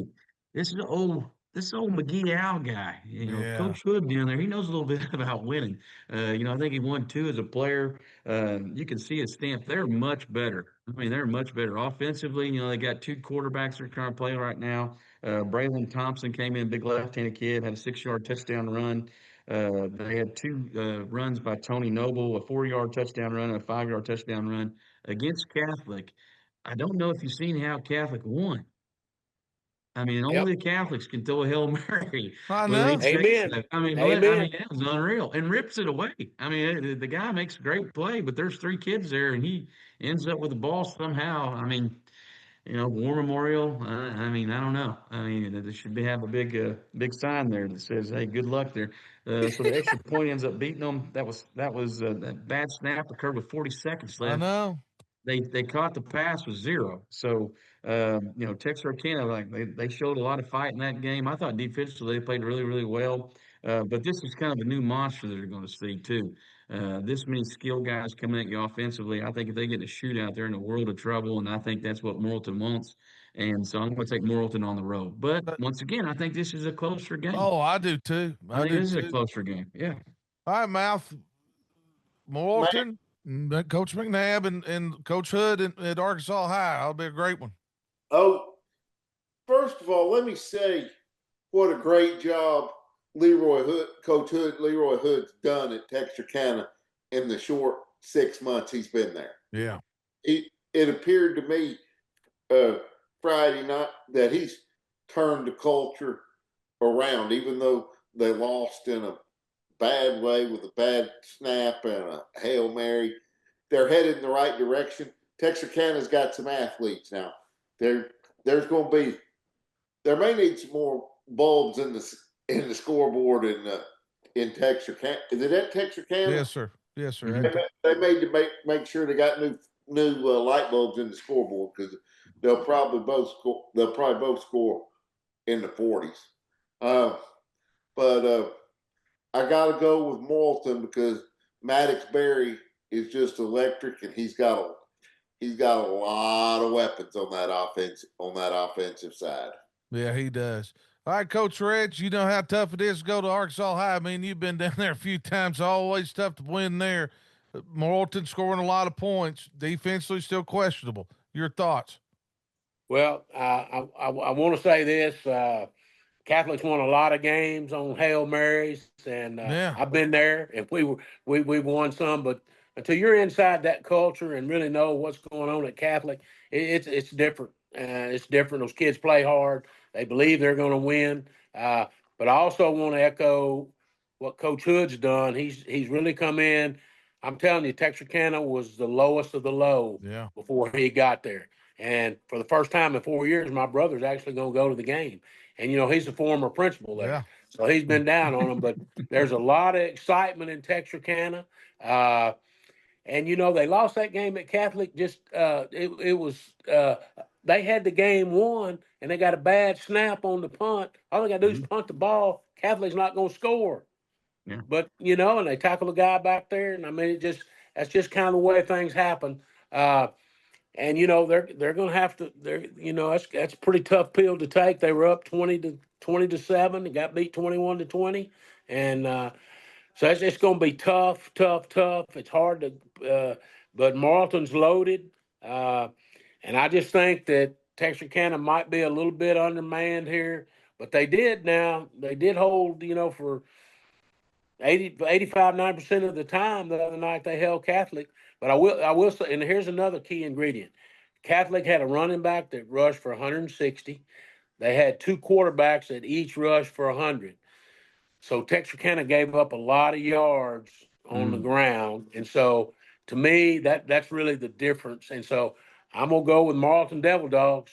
this is old McGee Al guy. Yeah. Coach Hood down there, he knows a little bit about winning. I think he won 2 as a player. You can see his stamp. They're much better. I mean, they're much better offensively. They got 2 quarterbacks they're trying to play right now. Braylon Thompson came in, big left-handed kid, had a 6-yard touchdown run. They had 2 runs by Tony Noble, a 4-yard touchdown run, and a 5-yard touchdown run against Catholic. I don't know if you've seen how Catholic won. I mean, Yep. only the Catholics can throw a Hail Mary. I with know. 8 seconds Amen. left. I mean, Amen. that was unreal, and rips it away. I mean, the guy makes a great play, but there's 3 kids there, and he ends up with the ball somehow. I mean, War Memorial. I mean, I don't know. I mean, they should have a big sign there that says, "Hey, good luck there." So the extra point ends up beating them. That bad snap occurred with 40 seconds I left. know. They caught the pass with 0. So Texarkana, like they showed a lot of fight in that game. I thought defensively they played really, really well. But this is kind of a new monster that they're going to see too. This many skilled guys coming at you offensively. I think if they get in a shootout, they're in a world of trouble, and I think that's what Morrilton wants. And so I'm going to take Morrilton on the road. But once again, I think this is a closer game. Oh, I do too. I think this is a closer game. Yeah. All right, Mouth. Morrilton, Coach McNabb, and Coach Hood at Arkansas High. That'll be a great one. Oh, first of all, let me say what a great job Coach Leroy Hood's done at Texarkana in the short 6 months he's been there. Yeah. It appeared to me Friday night that he's turned the culture around, even though they lost in a bad way with a bad snap and a Hail Mary. They're headed in the right direction. Texarkana's got some athletes now. There may need some more bulbs in the scoreboard in Texarkana. Is it at Texarkana? Yes, sir. Yes, sir. Mhm. They made to make sure they got new light bulbs in the scoreboard because they'll probably both score in the 40s. But I got to go with Morrilton because Maddox Berry is just electric, and he's got a lot of weapons on that offensive side. Yeah, he does. All right, Coach Rich, you know how tough it is to go to Arkansas High. I mean, you've been down there a few times. Always tough to win there. Morrilton scoring a lot of points. Defensively, still questionable. Your thoughts? Well, I want to say this. Catholics won a lot of games on Hail Marys, and Yeah. I've been there, and we won some. But until you're inside that culture and really know what's going on at Catholic, it's different. It's different. Those kids play hard. They believe they're going to win. But I also want to echo what Coach Hood's done. He's really come in. I'm telling you, Texarkana was the lowest of the low Yeah. before he got there. And for the first time in 4 years, my brother's actually going to go to the game. And, he's a former principal there. Yeah. So he's been down on them. But there's a lot of excitement in Texarkana. And, they lost that game at Catholic. It was they had the game won, and they got a bad snap on the punt. All they got to do is punt the ball. Catholic's not going to score. Yeah. But, and they tackle the guy back there. And, I mean, that's just kind of the way things happen. And they're going to have to. That's a pretty tough pill to take. They were up 20-7, and got beat 21-20, and so it's going to be tough. It's hard to, but Marlton's loaded, and I just think that Texarkana might be a little bit undermanned here, but they did hold for 85-90% of the time the other night they held Catholic. But I will say, and here's another key ingredient. Catholic had a running back that rushed for 160. They had two quarterbacks that each rushed for 100. So Texarkana gave up a lot of yards on the ground. And so to me, that's really the difference. And so I'm going to go with Marlton Devil Dogs.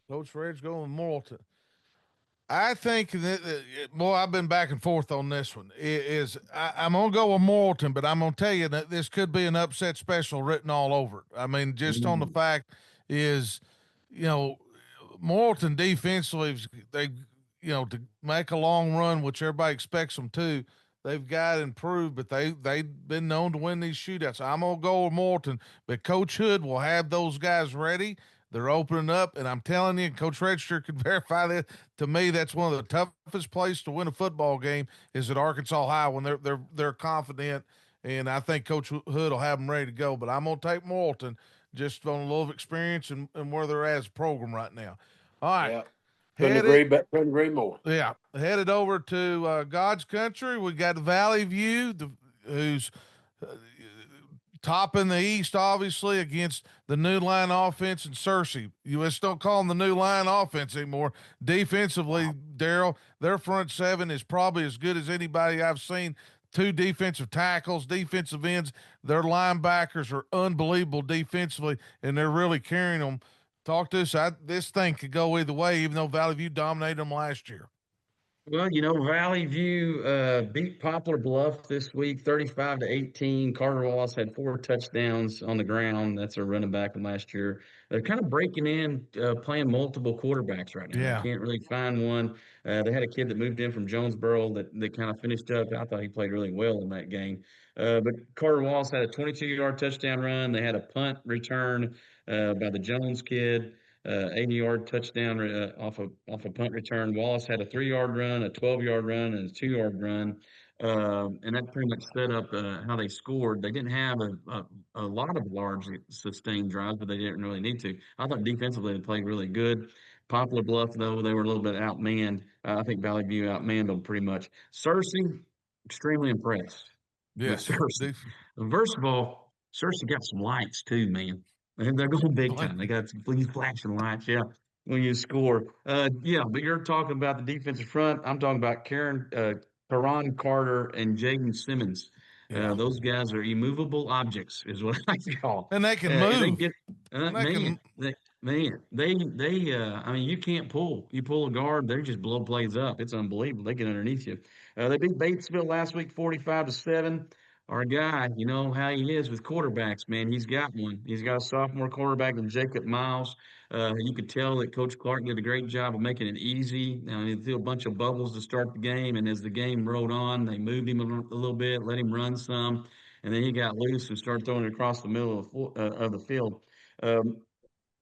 Coach Fred's going with Morrilton. I think that, boy, I've been back and forth on this one. I'm going to go with Morrilton, but I'm going to tell you that this could be an upset special written all over it. I mean, just on the fact is, Morrilton defensively, they, to make a long run, which everybody expects them to, they've got to improve, but they've been known to win these shootouts. I'm going to go with Morrilton, but Coach Hood will have those guys ready. They're opening up, and I'm telling you, Coach Register could verify that. To me, that's one of the toughest places to win a football game is at Arkansas High when they're confident, and I think Coach Hood will have them ready to go. But I'm gonna take Morrilton just on a little experience and where they're at as a program right now. All right, Yeah. Couldn't agree more. Yeah, headed over to God's country. We got Valley View, who's top in the East, obviously, against the New Line offense and Searcy. You just don't call them the New Line offense anymore. Defensively, Daryl, their front seven is probably as good as anybody I've seen. Two defensive tackles, defensive ends. Their linebackers are unbelievable defensively, and they're really carrying them. Talk to us. This thing could go either way, even though Valley View dominated them last year. Well, Valley View beat Poplar Bluff this week, 35-18. Carter Wallace had 4 touchdowns on the ground. That's a running back from last year. They're kind of breaking in, playing multiple quarterbacks right now. Yeah. Can't really find one. They had a kid that moved in from Jonesboro that kind of finished up. I thought he played really well in that game. But Carter Wallace had a 22-yard touchdown run. They had a punt return by the Jones kid. 80-yard touchdown off a punt return. Wallace had a 3-yard run, a 12-yard run, and a 2-yard run, and that pretty much set up how they scored. They didn't have a lot of large sustained drives, but they didn't really need to. I thought defensively they played really good. Poplar Bluff, though, they were a little bit outmanned. I think Valley View outmanned them pretty much. Searcy, extremely impressed with Searcy. First of all, Searcy got some lights too, man. And they're going big time. They got these flashing lights, yeah, when you score. Yeah, but you're talking about the defensive front. I'm talking about Karan Carter and Jaden Simmons. Yeah. Those guys are immovable objects, is what I call. And they can move. They get, I mean, you can't pull. You pull a guard, they just blow plays up. It's unbelievable. They get underneath you. They beat Batesville last week, 45-7. Our guy, you know how he is with quarterbacks, man. He's got one. He's got a sophomore quarterback in Jacob Miles. You could tell that Coach Clark did a great job of making it easy. He threw a bunch of bubbles to start the game, and as the game rolled on, they moved him a little bit, let him run some, and then he got loose and started throwing it across the middle of the field.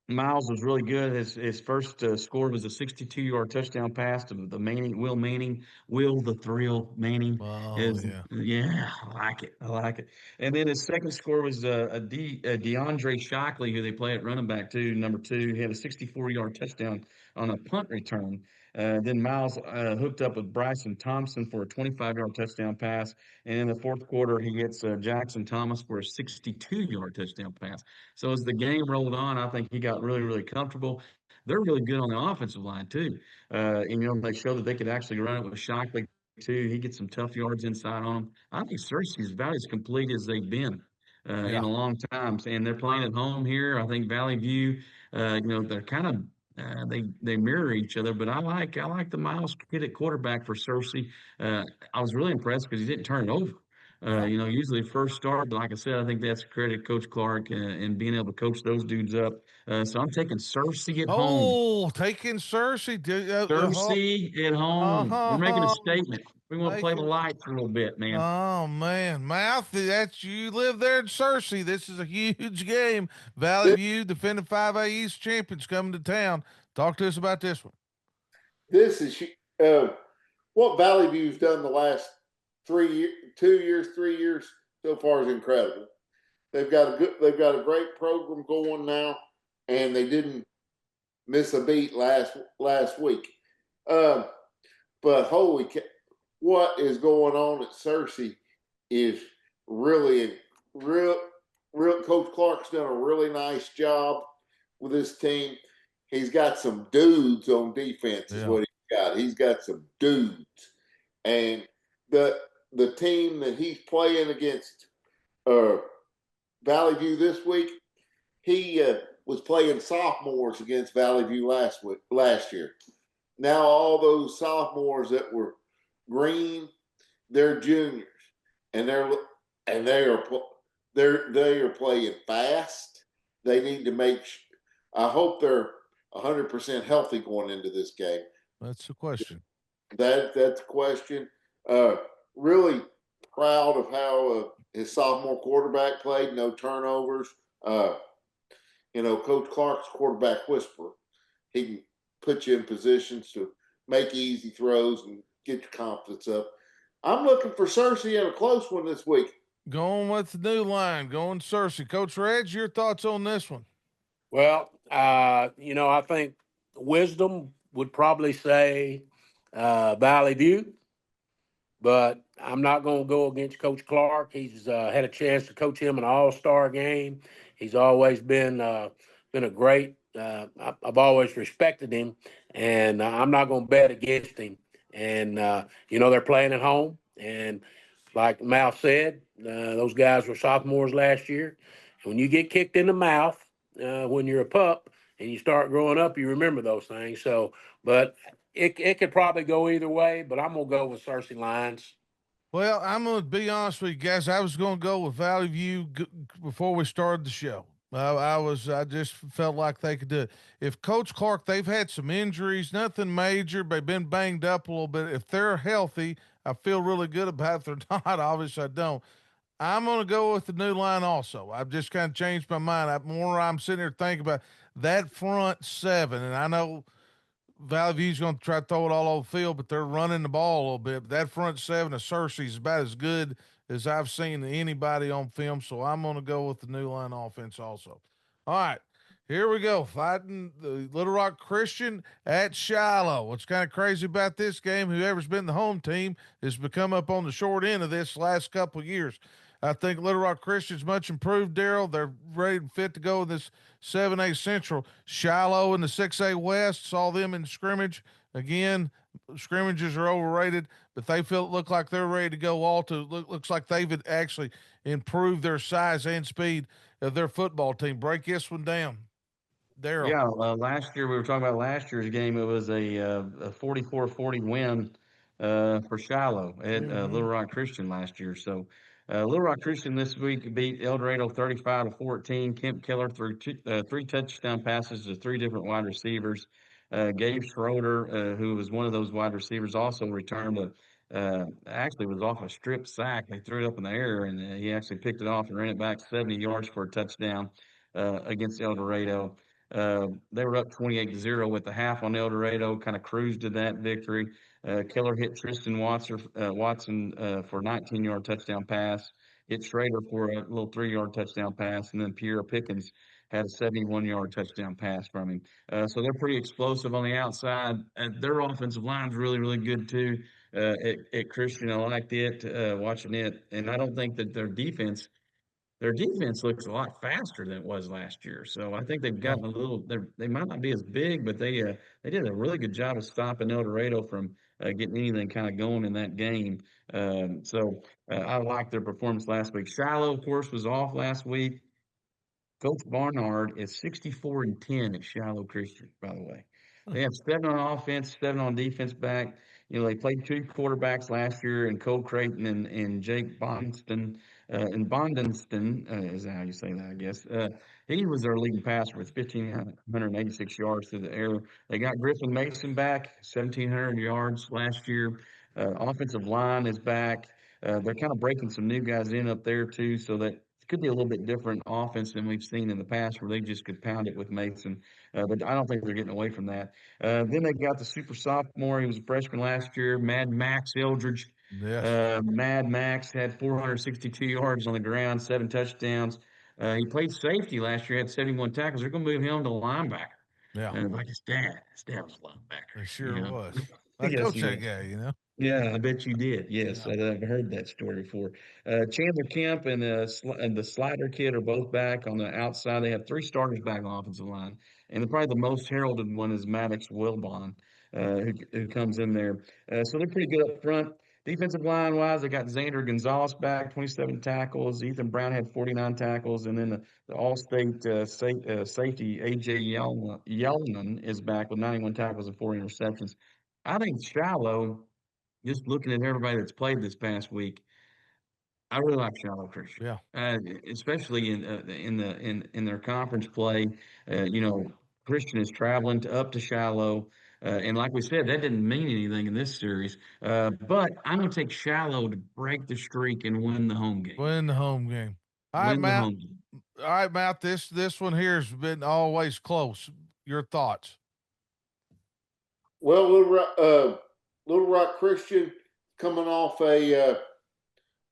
Miles was really good. His first score was a 62-yard touchdown pass to the Will Manning. Will the Thrill Manning Oh is, yeah. yeah, I like it. I like it. And then his second score was a DeAndre Shockley, who they play at running back too, number 2. He had a 64-yard touchdown on a punt return. Then Miles hooked up with Bryson Thompson for a 25-yard touchdown pass. And in the fourth quarter, he gets Jackson Thomas for a 62-yard touchdown pass. So as the game rolled on, I think he got really, really comfortable. They're really good on the offensive line too. And they showed that they could actually run it with Shockley too. He gets some tough yards inside on him. I think Cersei's about as complete as they've been in Yeah. a long time. And they're playing at home here. I think Valley View, they're kind of they mirror each other, but I like the Miles kid at quarterback for Cersei. I was really impressed because he didn't turn it over. Yeah. Usually first start, but like I said, I think that's credit to Coach Clark and being able to coach those dudes up. So I'm taking Cersei at home. Oh, taking Cersei. Cersei at home. We're making a Uh, statement. We want to play the making. lights a little bit, man. Oh man, Mouth. That's you live there in Cersei. This is a huge game. Valley This, View, defending 5A East champions, coming to town. Talk to us about this one. this is what Valley View's done the last 3 years so far is incredible. They've got a great program going now, and they didn't miss a beat last week. But holy, what is going on at Cersei is really real. Coach Clark's done a really nice job with this team. He's got some dudes on defense, is Yeah. what he's got. He's got some dudes, and the team that he's playing against, Valley View this week, he was playing sophomores against Valley View last year. Now all those sophomores that were green, they're juniors, and they are playing fast. They need to make. I hope they're 100% healthy going into this game. That's the question. That's the question. Really proud of how his sophomore quarterback played. No turnovers. Coach Clark's quarterback whisperer. He can put you in positions to make easy throws and get your confidence up. I'm looking for Cersei in a close one this week. Going with the new line, going Cersei. Coach Reg, your thoughts on this one? Well, I think wisdom would probably say Valley View, but I'm not going to go against Coach Clark. He's had a chance to coach him an all-star game. He's always been a great. I've always respected him, and I'm not going to bet against him. And they're playing at home, and like Mal said, those guys were sophomores last year. And when you get kicked in the mouth when you're a pup and you start growing up, you remember those things. So, but it could probably go either way, but I'm gonna go with Cersei Lions. Well, I'm going to be honest with you guys. I was going to go with Valley View before we started the show. I just felt like they could do it. If Coach Clark, they've had some injuries, nothing major, but they've been banged up a little bit. If they're healthy, I feel really good about it. If they're not, obviously I don't. I'm going to go with the new line also. I've just kind of changed my mind. More I'm sitting here thinking about that front seven, and I know Valley View's going to try to throw it all over the field, but they're running the ball a little bit. But that front seven of Cersei is about as good as I've seen anybody on film, so I'm going to go with the new line offense also. All right, here we go. Fighting the Little Rock Christian at Shiloh. What's kind of crazy about this game, whoever's been the home team has become up on the short end of this last couple of years. I think Little Rock Christian's much improved, Daryl. They're ready and fit to go in this 7A Central. Shiloh in the 6A West, saw them in scrimmage. Again, scrimmages are overrated, but they look like they're ready to go all to. Looks like they've actually improved their size and speed of their football team. Break this one down. Daryl. Yeah, last year we were talking about last year's game. It was a 44-40 win for Shiloh at Little Rock Christian last year. So Little Rock Christian this week beat El Dorado 35-14. Kemp Keller threw three touchdown passes to three different wide receivers. Gabe Schroeder, who was one of those wide receivers, also returned actually was off a strip sack. They threw it up in the air, and he actually picked it off and ran it back 70 yards for a touchdown against El Dorado. They were up 28-0 with the half on El Dorado, kind of cruised to that victory. Keller hit Tristan Watson for a 19-yard touchdown pass, hit Schrader for a little 3-yard touchdown pass, and then Pierre Pickens had a 71-yard touchdown pass from him. So they're pretty explosive on the outside. Their offensive line's really, really good too. At Christian, I liked it, watching it, and I don't think that their defense looks a lot faster than it was last year. So I think they've gotten a little. They might not be as big, but they did a really good job of stopping El Dorado from getting anything kind of going in that game. I liked their performance last week. Shiloh, of course, was off last week. Coach Barnard is 64-10 at Shiloh Christian, by the way. They have 7 on offense, 7 on defense back. They played 2 quarterbacks last year, and Cole Creighton and Jake Bondenston. And Bondenston, is that how you say that, I guess. He was their leading passer with 1,586 yards through the air. They got Griffin Mason back, 1,700 yards last year. Offensive line is back. They're kind of breaking some new guys in up there, too, so that it could be a little bit different offense than we've seen in the past where they just could pound it with Mason. But I don't think they're getting away from that. Then they got the super sophomore. He was a freshman last year, Mad Max Eldridge. Yes. Mad Max had 462 yards on the ground, 7 touchdowns. He played safety last year, had 71 tackles. They're going to move him to linebacker. Yeah. Like his dad. His dad was a linebacker. It sure you know? was. I Yes, coached he that was. guy. Yeah, I bet you did. Yes, Yeah. I've heard that story before. Chandler Kemp and the Slider kid are both back on the outside. They have 3 starters back on offensive line, and probably the most heralded one is Maddox Wilbon, who comes in there. So they're pretty good up front. Defensive line wise, they got Xander Gonzalez back, 27 tackles. Ethan Brown had 49 tackles, and then the All-State safety AJ Yelman is back with 91 tackles and 4 interceptions. I think Shiloh, just looking at everybody that's played this past week, I really like Shiloh Christian, Yeah. especially in their conference play. Christian is traveling up to Shiloh, and like we said, that didn't mean anything in this series. But I'm going to take Shiloh to break the streak and win the home game. Win the home game. All right, Win the Matt. home game. All right, Matt. This one here has been always close. Your thoughts? Well, Little Rock Christian coming off a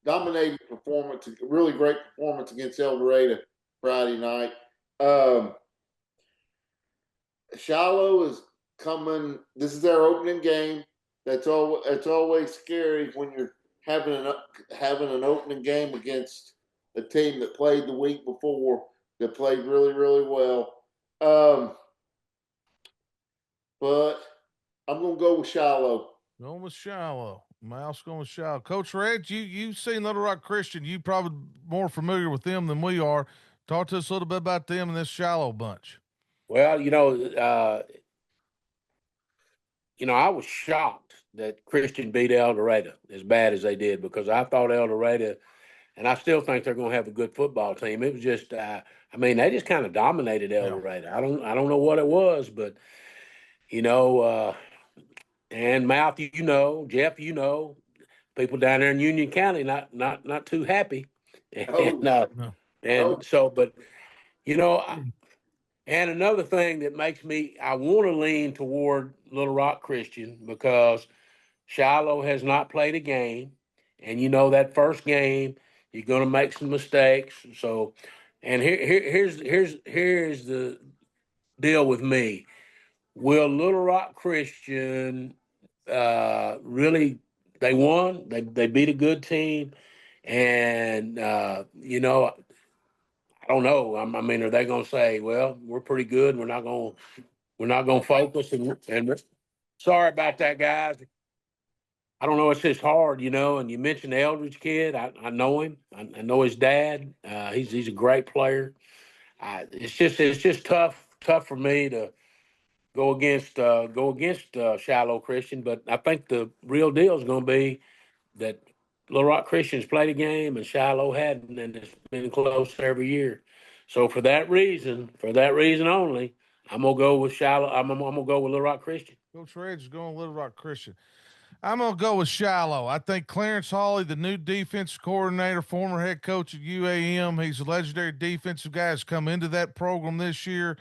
dominating performance, a really great performance against El Dorado Friday night. Shiloh is coming. This is their opening game. That's always scary when you're having an opening game against a team that played the week before, that played really, really well. But I'm gonna go with Shiloh. Going with Shiloh. Mouse going with Shiloh. Coach Reg, you've seen Little Rock Christian. You probably more familiar with them than we are. Talk to us a little bit about them and this Shiloh bunch. Well, I was shocked that Christian beat El Dorado as bad as they did, because I thought El Dorado, and I still think they're going to have a good football team. It was just, they just kind of dominated El Dorado. I don't know what it was, but and Mouth, Jeff, people down there in Union County not too happy, and another thing that makes I want to lean toward Little Rock Christian, because Shiloh has not played a game, and that first game you're going to make some mistakes. So, and here's the deal with me. Will Little Rock Christian really? They won. They beat a good team, and I don't know. Are they going to say, "Well, we're pretty good. We're not going to focus"? And sorry about that, guys. I don't know. It's just hard, And you mentioned the Eldridge kid. I know him. I know his dad. He's a great player. It's just tough for me to go against Shiloh Christian. But I think the real deal is going to be that Little Rock Christian's played a game and Shiloh hadn't, and it's been close every year. So for that reason only, I'm gonna go with Shiloh. I'm gonna go with Little Rock Christian. Coach Reg is going with Little Rock Christian. I'm gonna go with Shiloh. I think Clarence Hawley, the new defensive coordinator, former head coach at UAM, he's a legendary defensive guy, has come into that program this year.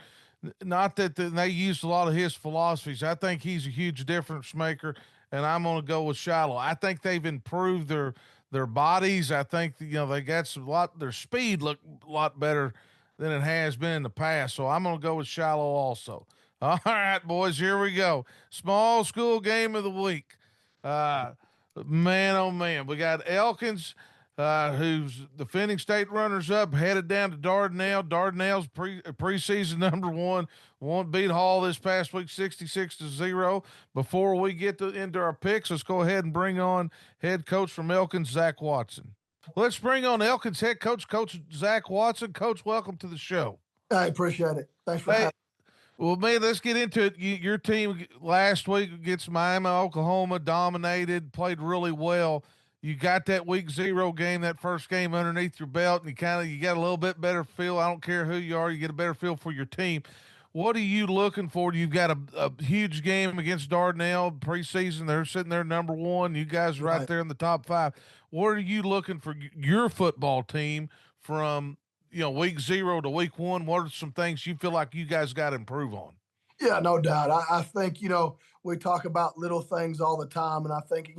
Not that they used a lot of his philosophies. I think he's a huge difference maker, and I'm going to go with Shiloh. I think they've improved their bodies. I think they got some lot. Their speed looked a lot better than it has been in the past. So I'm going to go with Shiloh also. All right, boys, here we go. Small school game of the week. Man, oh man, we got Elkins, who's the defending state runners up, headed down to Dardanelle. Dardanelle's preseason number one. Won't beat Hall this past week, 66-0. Before we get into our picks, let's go ahead and bring on head coach from Elkins, Zach Watson. Let's bring on Elkins head coach, Coach Zach Watson. Coach, welcome to the show. I appreciate it. Thanks for having me. Well, man, let's get into it. Your team last week against Miami, Oklahoma, dominated, played really well. You got that week 0 game, that first game underneath your belt, and you got a little bit better feel. I don't care who you are, you get a better feel for your team. What are you looking for? You've got a huge game against Dardanelle preseason. They're sitting there number one. You guys are right there in the top 5. What are you looking for your football team from week 0 to week 1? What are some things you feel like you guys got to improve on? Yeah, no doubt. I think, we talk about little things all the time, and I think,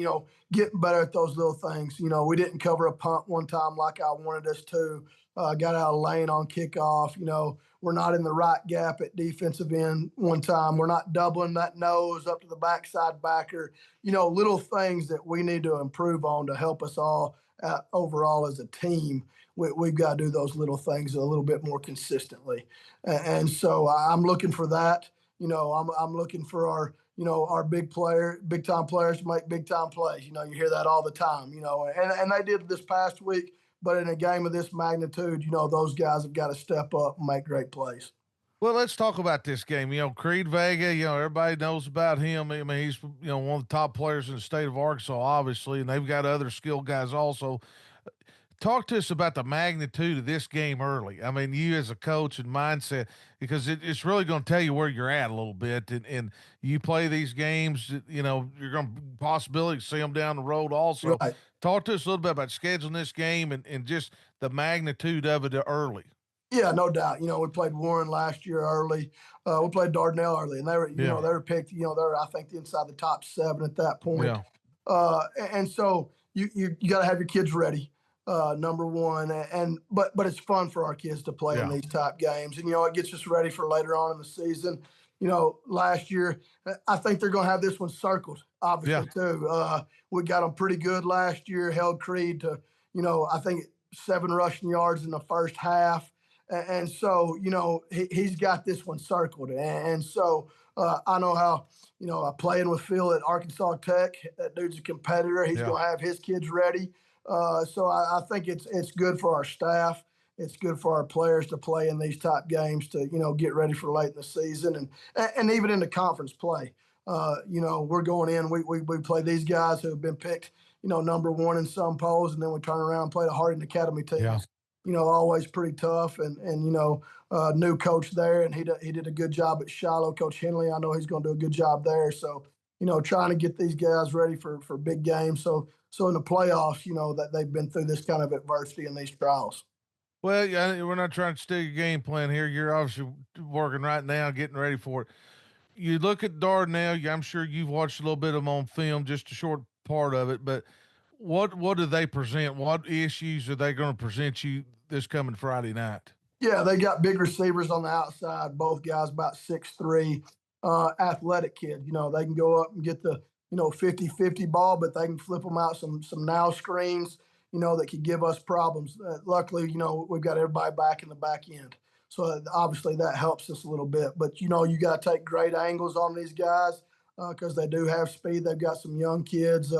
getting better at those little things. We didn't cover a punt one time like I wanted us to. Got out of lane on kickoff. We're not in the right gap at defensive end one time. We're not doubling that nose up to the backside backer. Little things that we need to improve on to help us all overall as a team. We've got to do those little things a little bit more consistently. And so I'm looking for that. I'm looking for our big time players to make big time plays. You hear that all the time, and they did this past week, but in a game of this magnitude, those guys have got to step up and make great plays. Well, let's talk about this game. Creed Vega, everybody knows about him. I mean, he's, one of the top players in the state of Arkansas, obviously, and they've got other skilled guys also. Talk to us about the magnitude of this game early. I mean, you as a coach and mindset, because it's really going to tell you where you're at a little bit. And you play these games, you're going to possibility see them down the road also. Right. Talk to us a little bit about scheduling this game and just the magnitude of it early. Yeah, no doubt. We played Warren last year early. We played Dardanelle early, and they were, they were picked. They were, I think, inside the top 7 at that point. Yeah. And so you got to have your kids ready. Number one, but it's fun for our kids to play in these type games, and it gets us ready for later on in the season. Last year, I think they're going to have this one circled, obviously too. We got them pretty good last year. Held Creed to, I think 7 rushing yards in the first half, and so he's got this one circled, and so I know how. I'm playing with Phil at Arkansas Tech. That dude's a competitor. He's going to have his kids ready. So I think it's good for our staff. It's good for our players to play in these type games to, get ready for late in the season and even in the conference play. We're going in, we play these guys who have been picked, number 1 in some polls, and then we turn around and play the Harding Academy teams. Yeah. Always pretty tough and new coach there, and he did a good job at Shiloh. Coach Henley, I know he's going to do a good job there. So, trying to get these guys ready for big games. So in the playoffs, that they've been through this kind of adversity in these trials. Well, we're not trying to steal your game plan here. You're obviously working right now, getting ready for it. You look at Dardanelle. I'm sure you've watched a little bit of them on film, just a short part of it. But what do they present? What issues are they going to present you this coming Friday night? Yeah, they got big receivers on the outside. Both guys about 6'3", athletic kids. They can go up and get the 50-50 ball, but they can flip them out some now screens, that could give us problems. Luckily, we've got everybody back in the back end. So obviously that helps us a little bit. But, you got to take great angles on these guys because they do have speed. They've got some young kids.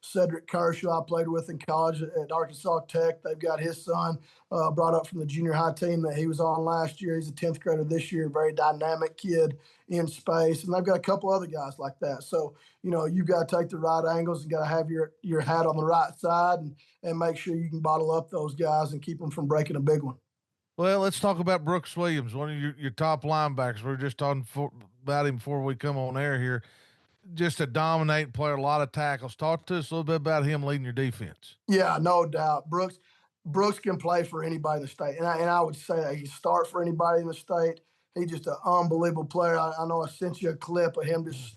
Cedric Kershaw I played with in college at Arkansas Tech. They've got his son brought up from the junior high team that he was on last year. He's a 10th grader this year, very dynamic kid in space. And they've got a couple other guys like that. So, you've got to take the right angles and got to have your hat on the right side and make sure you can bottle up those guys and keep them from breaking a big one. Well, let's talk about Brooks Williams, one of your top linebackers. We were just talking about him before we come on air here. Just a dominating player, a lot of tackles. Talk to us a little bit about him leading your defense. Yeah, no doubt. Brooks can play for anybody in the state. And I would say that he start for anybody in the state. he's just an unbelievable player. I know I sent you a clip of him just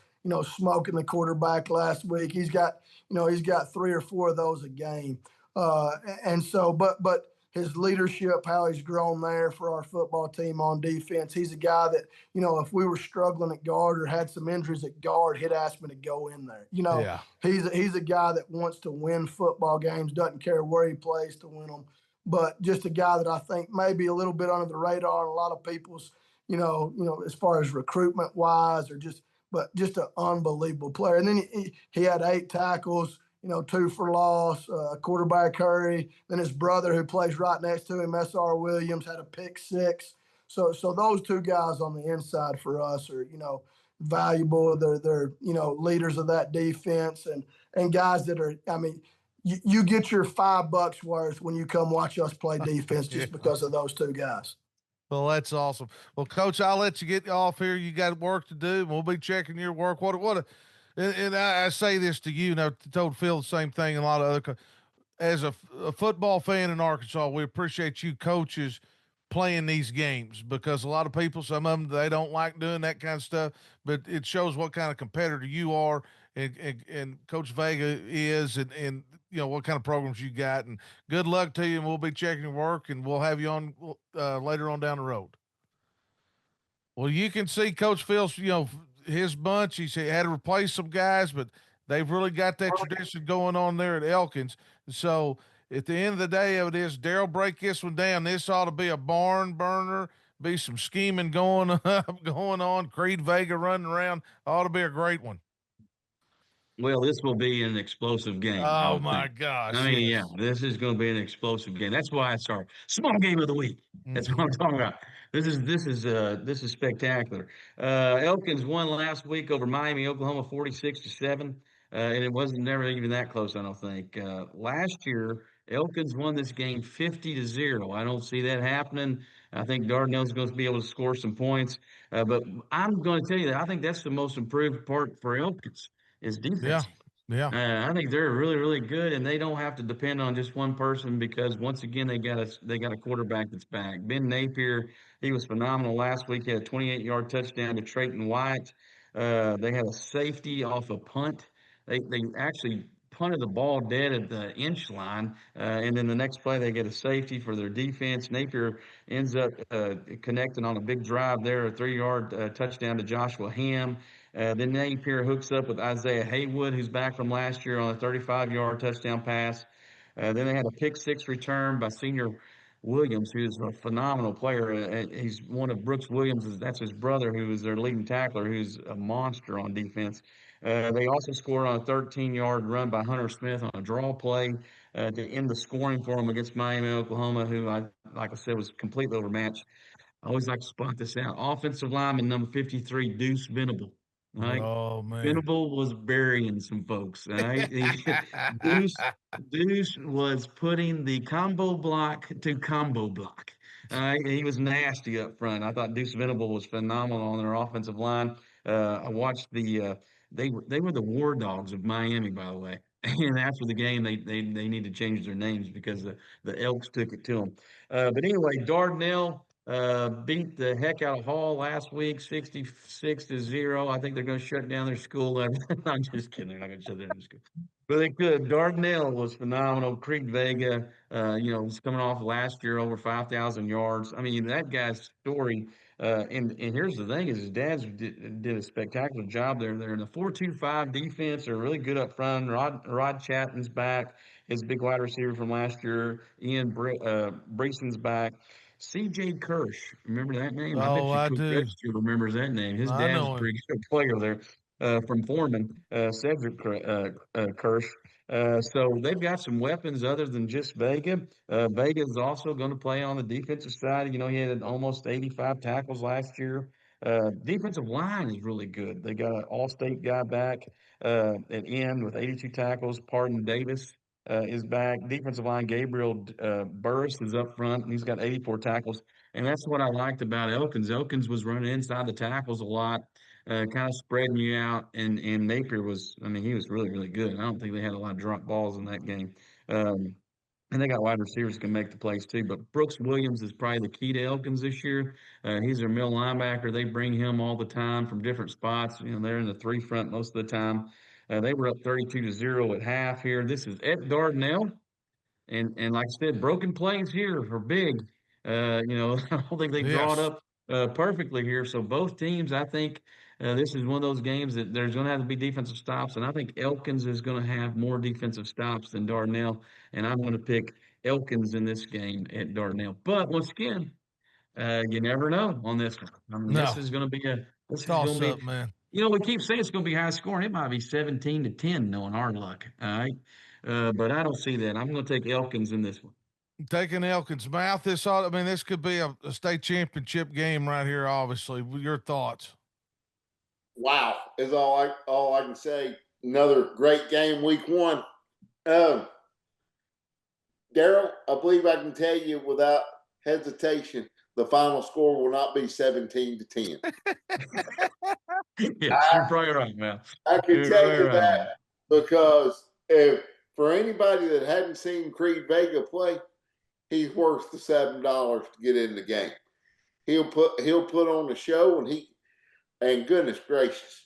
smoking the quarterback last week. He's got 3 or 4 of those a game. And so, but his leadership, how he's grown there for our football team on defense. He's a guy that, if we were struggling at guard or had some injuries at guard, he'd ask me to go in there. Yeah. He's a guy that wants to win football games, doesn't care where he plays to win them. But just a guy that I think maybe a little bit under the radar in a lot of people's, as far as recruitment wise but just an unbelievable player. And then he had 8 tackles, 2 for loss, quarterback hurry. Then his brother, who plays right next to him, S.R. Williams, had a pick 6. So those 2 guys on the inside for us are, valuable. They're leaders of that defense and guys that are, you get your $5 worth when you come watch us play defense just because of those 2 guys. Well, that's awesome. Well, Coach, I'll let you get off here. You got work to do. We'll be checking your work. And I say this to you, and I told Phil the same thing. And a lot of other, as a football fan in Arkansas, we appreciate you coaches playing these games, because a lot of people, some of them, they don't like doing that kind of stuff, but it shows what kind of competitor you are, and Coach Vega is, and what kind of programs you got. And good luck to you, and we'll be checking your work, and we'll have you on later on down the road. Well, you can see Coach Phil's, his bunch, he said had to replace some guys, but they've really got that tradition going on there at Elkins. So at the end of the day of it is, Daryl, break this one down. This ought to be a barn burner, be some scheming going on. Creed Vega running around. Ought to be a great one. Well, this will be an explosive game. Oh my gosh. I mean, yes. yeah, this is going to be an explosive game. That's why it's our small game of the week. That's what I'm talking about. This is spectacular. Elkins won last week over Miami, Oklahoma, 46-7, and it wasn't never even that close, I don't think. Last year, Elkins won this game 50-0. I don't see that happening. I think Dardanelle's going to be able to score some points, but I'm going to tell you that I think that's the most improved part for Elkins is defense. Yeah. I think they're really, really good, and they don't have to depend on just one person, because once again they got a quarterback that's back. Ben Napier, he was phenomenal last week. He had a 28-yard touchdown to Trayton White. They had a safety off a punt. They actually punted the ball dead at the inch line, and then the next play they get a safety for their defense. Napier ends up connecting on a big drive there, a 3-yard touchdown to Joshua Ham. Then Napier hooks up with Isaiah Haywood, who's back from last year, on a 35-yard touchdown pass. Then they had a pick 6 return by senior Williams, who's a phenomenal player. He's one of Brooks Williams. That's his brother, who is their leading tackler, who's a monster on defense. They also scored on a 13-yard run by Hunter Smith on a draw play to end the scoring for them against Miami, Oklahoma, who, like I said, was completely overmatched. I always like to spot this out. Offensive lineman number 53, Deuce Venable. Right? Oh man. Venable was burying some folks. Right? Deuce was putting the combo block to combo block. He was nasty up front. I thought Deuce Venable was phenomenal on their offensive line. I watched they were the War Dogs of Miami, by the way. And after the game, they need to change their names because the Elks took it to them. But anyway, Dardanelle beat the heck out of Hall last week, 66-0. I think they're going to shut down their school. I'm just kidding. They're not going to shut down their school. But they could. Dardanelle was phenomenal. Creed Vega, was coming off last year over 5,000 yards. I mean, that guy's story. And here's the thing: is his dad's did a spectacular job there. They're in the 4-2-5 defense. They're really good up front. Rod Chatton's back. His big wide receiver from last year. Ian Breeson's back. C.J. Kirsch, remember that name? Oh, I bet you do. Register remembers that name. His I dad's know a him. pretty good player there from Foreman, Cedric Kirsch. So they've got some weapons other than just Vega. Vega is also going to play on the defensive side. He had almost 85 tackles last year. Defensive line is really good. They got an all-state guy back at end with 82 tackles. Pardon Davis is back. Defensive line, Gabriel Burris is up front, and he's got 84 tackles. And that's what I liked about Elkins. Elkins was running inside the tackles a lot, kind of spreading you out. And Napier was, he was really, really good. I don't think they had a lot of drop balls in that game. And they got wide receivers that can make the plays too. But Brooks Williams is probably the key to Elkins this year. He's their middle linebacker. They bring him all the time from different spots. They're in the three front most of the time. They were up 32-0 at half here. This is at Dardanelle. And like I said, broken plays here are big. I don't think they draw it Yes. up perfectly here. So both teams, I think this is one of those games that there's going to have to be defensive stops, and I think Elkins is going to have more defensive stops than Dardanelle, and I'm going to pick Elkins in this game at Dardanelle. But once again, you never know on this one. I mean, No. this is going to be Toss up, man. we keep saying it's going to be high scoring. It might be 17-10, knowing our luck. All right. But I don't see that. I'm going to take Elkins in this one. Taking Elkins mouth. This could be a state championship game right here. Obviously, your thoughts? Wow, is all I can say. Another great game, week one. Daryl, I believe I can tell you without hesitation, the final score will not be 17-10. Yes, you're probably right, man. I can You're tell right, you right, that man. because for anybody that hadn't seen Creed Vega play, he's worth the $7 to get in the game. He'll put on the show, and goodness gracious,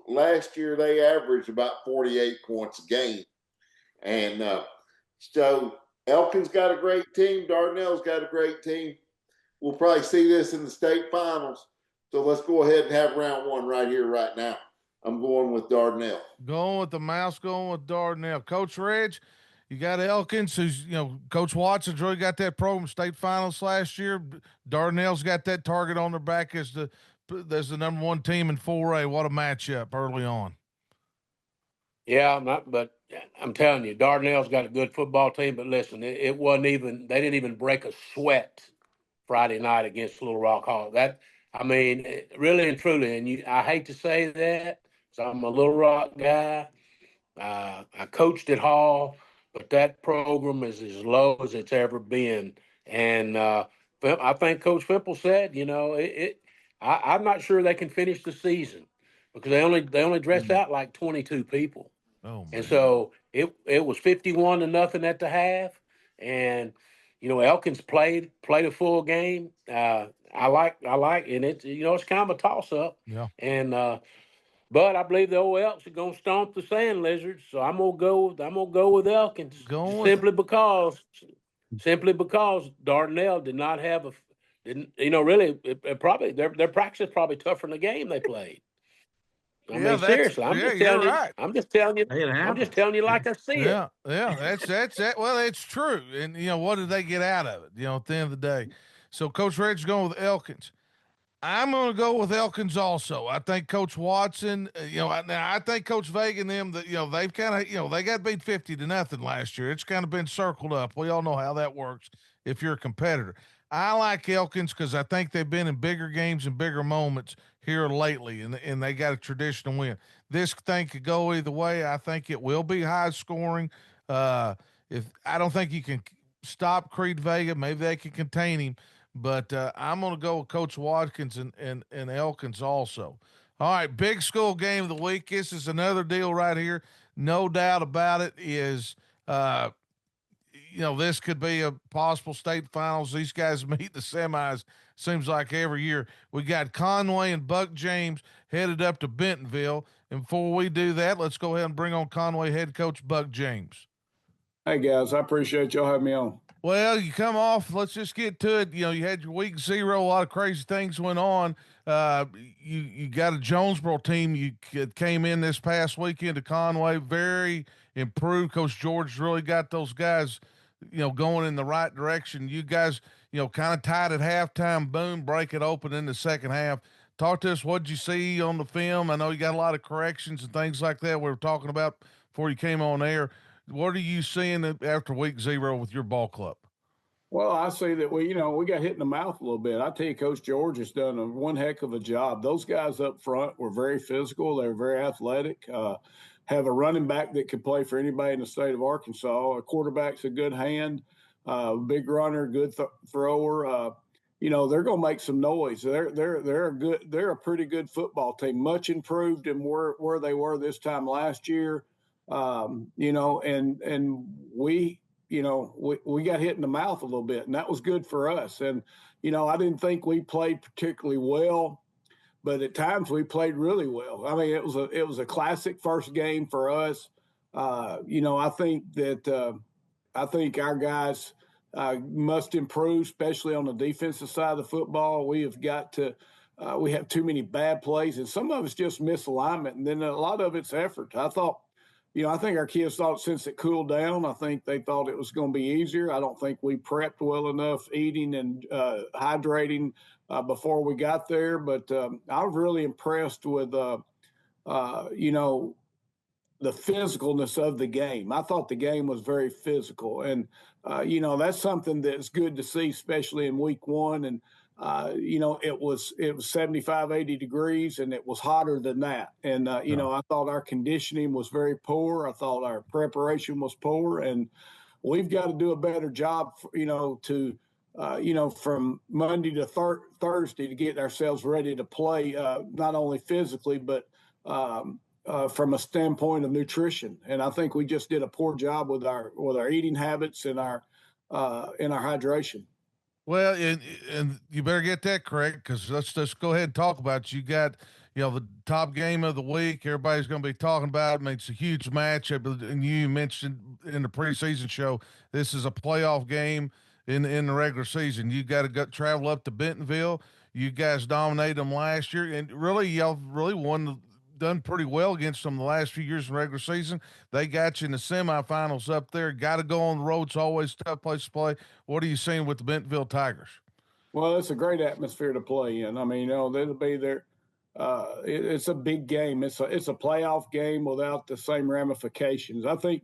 last year they averaged about 48 points a game, and so Elkins got a great team. Dardanelle's got a great team. We'll probably see this in the state finals. So let's go ahead and have round one right here, right now. I'm going with Dardanelle. Going with the mouse, going with Dardanelle. Coach Reg, you got Elkins, who's, Coach Watson's really got that program state finals last year. Dardanelle's got that target on their back as the number one team in 4A. What a matchup early on. Yeah, but I'm telling you, Dardanelle's got a good football team. But listen, it wasn't even, they didn't even break a sweat Friday night against Little Rock Hall. Really and truly, and I hate to say that, so I'm a Little Rock guy. I coached at Hall, but that program is as low as it's ever been. And I think Coach Fimple said, I'm not sure they can finish the season because they only dressed out like 22 people. Oh, man. And so it was 51-0 at the half, and Elkins played a full game. I like, and it's kind of a toss up. Yeah. And but I believe the old Elks are gonna stomp the Sand Lizards, so I'm gonna go with Elkins simply because Dardanelle did not have probably their practice is probably tougher than the game they played. Seriously, I'm just telling you. Right. I'm just telling you. I'm just telling you like I see it. Yeah, that's that. Well, it's true. And what did they get out of it? At the end of the day. So Coach Red's going with Elkins. I'm going to go with Elkins also. I think Coach Watson. I think Coach Vega and them that they've kind of they got beat 50-0 last year. It's kind of been circled up. We all know how that works if you're a competitor. I like Elkins because I think they've been in bigger games and bigger moments here lately, and they got a traditional win. This thing could go either way. I think it will be high scoring. If I don't think you can stop Creed Vega, maybe they can contain him, but I'm going to go with Coach Watkins and Elkins also. All right, big school game of the week. This is another deal right here. No doubt about it. This could be a possible state finals. These guys meet the semis, seems like every year. We got Conway and Buck James headed up to Bentonville. And before we do that, let's go ahead and bring on Conway head coach Buck James. Hey, guys, I appreciate y'all having me on. Well, you come off. Let's just get to it. You had your week 0. A lot of crazy things went on. You got a Jonesboro team. You came in this past weekend to Conway, very improved. Coach George really got those guys going in the right direction. You guys, kind of tied at halftime, boom, break it open in the second half. Talk to us. What'd you see on the film? I know you got a lot of corrections and things like that we were talking about before you came on air. What are you seeing after week 0 with your ball club? Well, I see that we got hit in the mouth a little bit. I tell you, Coach George has done one heck of a job. Those guys up front were very physical. They were very athletic. Have a running back that could play for anybody in the state of Arkansas. A quarterback's a good hand, big runner, good thrower. They're going to make some noise. They're good. They're a pretty good football team, much improved in where they were this time last year. you know, and we, you know, we got hit in the mouth a little bit, and that was good for us. And, you know, I didn't think we played particularly well, but at times we played really well. I mean, it was a classic first game for us. You know, I think our guys must improve, especially on the defensive side of the football. We have too many bad plays, and some of it's just misalignment, and then a lot of it's effort. I think our kids thought since it cooled down, I think they thought it was going to be easier. I don't think we prepped well enough eating and hydrating before we got there. But I was really impressed with, you know, the physicalness of the game. I thought the game was very physical. And, you know, that's something that's good to see, especially in week one. And, you know, it was 75, 80 degrees, and it was hotter than that. And, you know, I thought our conditioning was very poor. I thought our preparation was poor. And we've got to do a better job, you know, from Monday to Thursday to get ourselves ready to play, not only physically, but from a standpoint of nutrition. And I think we just did a poor job with our eating habits and our hydration. Well, and you better get that correct, because let's just go ahead and talk about it. You got, you know, the top game of the week. Everybody's going to be talking about it. I mean, it's a huge matchup. And you mentioned in the preseason show, this is a playoff game in the regular season. You got to travel up to Bentonville. You guys dominated them last year, and really, y'all really done pretty well against them the last few years in regular season. They got you in the semifinals up there. Got to go on the road. It's always a tough place to play. What are you seeing with the Bentonville Tigers? Well, it's a great atmosphere to play in. I mean, you know, they'll be there. It's a big game. It's a playoff game without the same ramifications. I think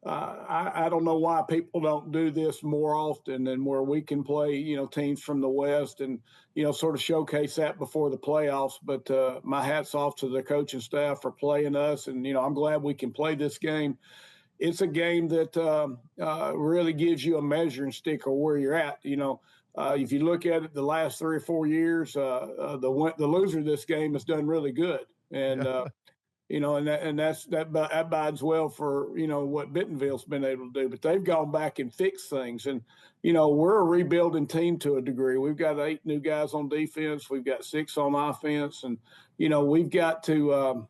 I don't know why people don't do this more often, and where we can play, you know, teams from the West and, you know, sort of showcase that before the playoffs. But my hat's off to the coaching staff for playing us. And, you know, I'm glad we can play this game. It's a game that really gives you a measuring stick of where you're at. You know, if you look at it the last 3 or 4 years, the loser of this game has done really good. And, you know, that bodes well for, you know, what Bentonville's been able to do. But they've gone back and fixed things. And, you know, we're a rebuilding team to a degree. We've got 8 new guys on defense. We've got 6 on offense. And, you know, we've got to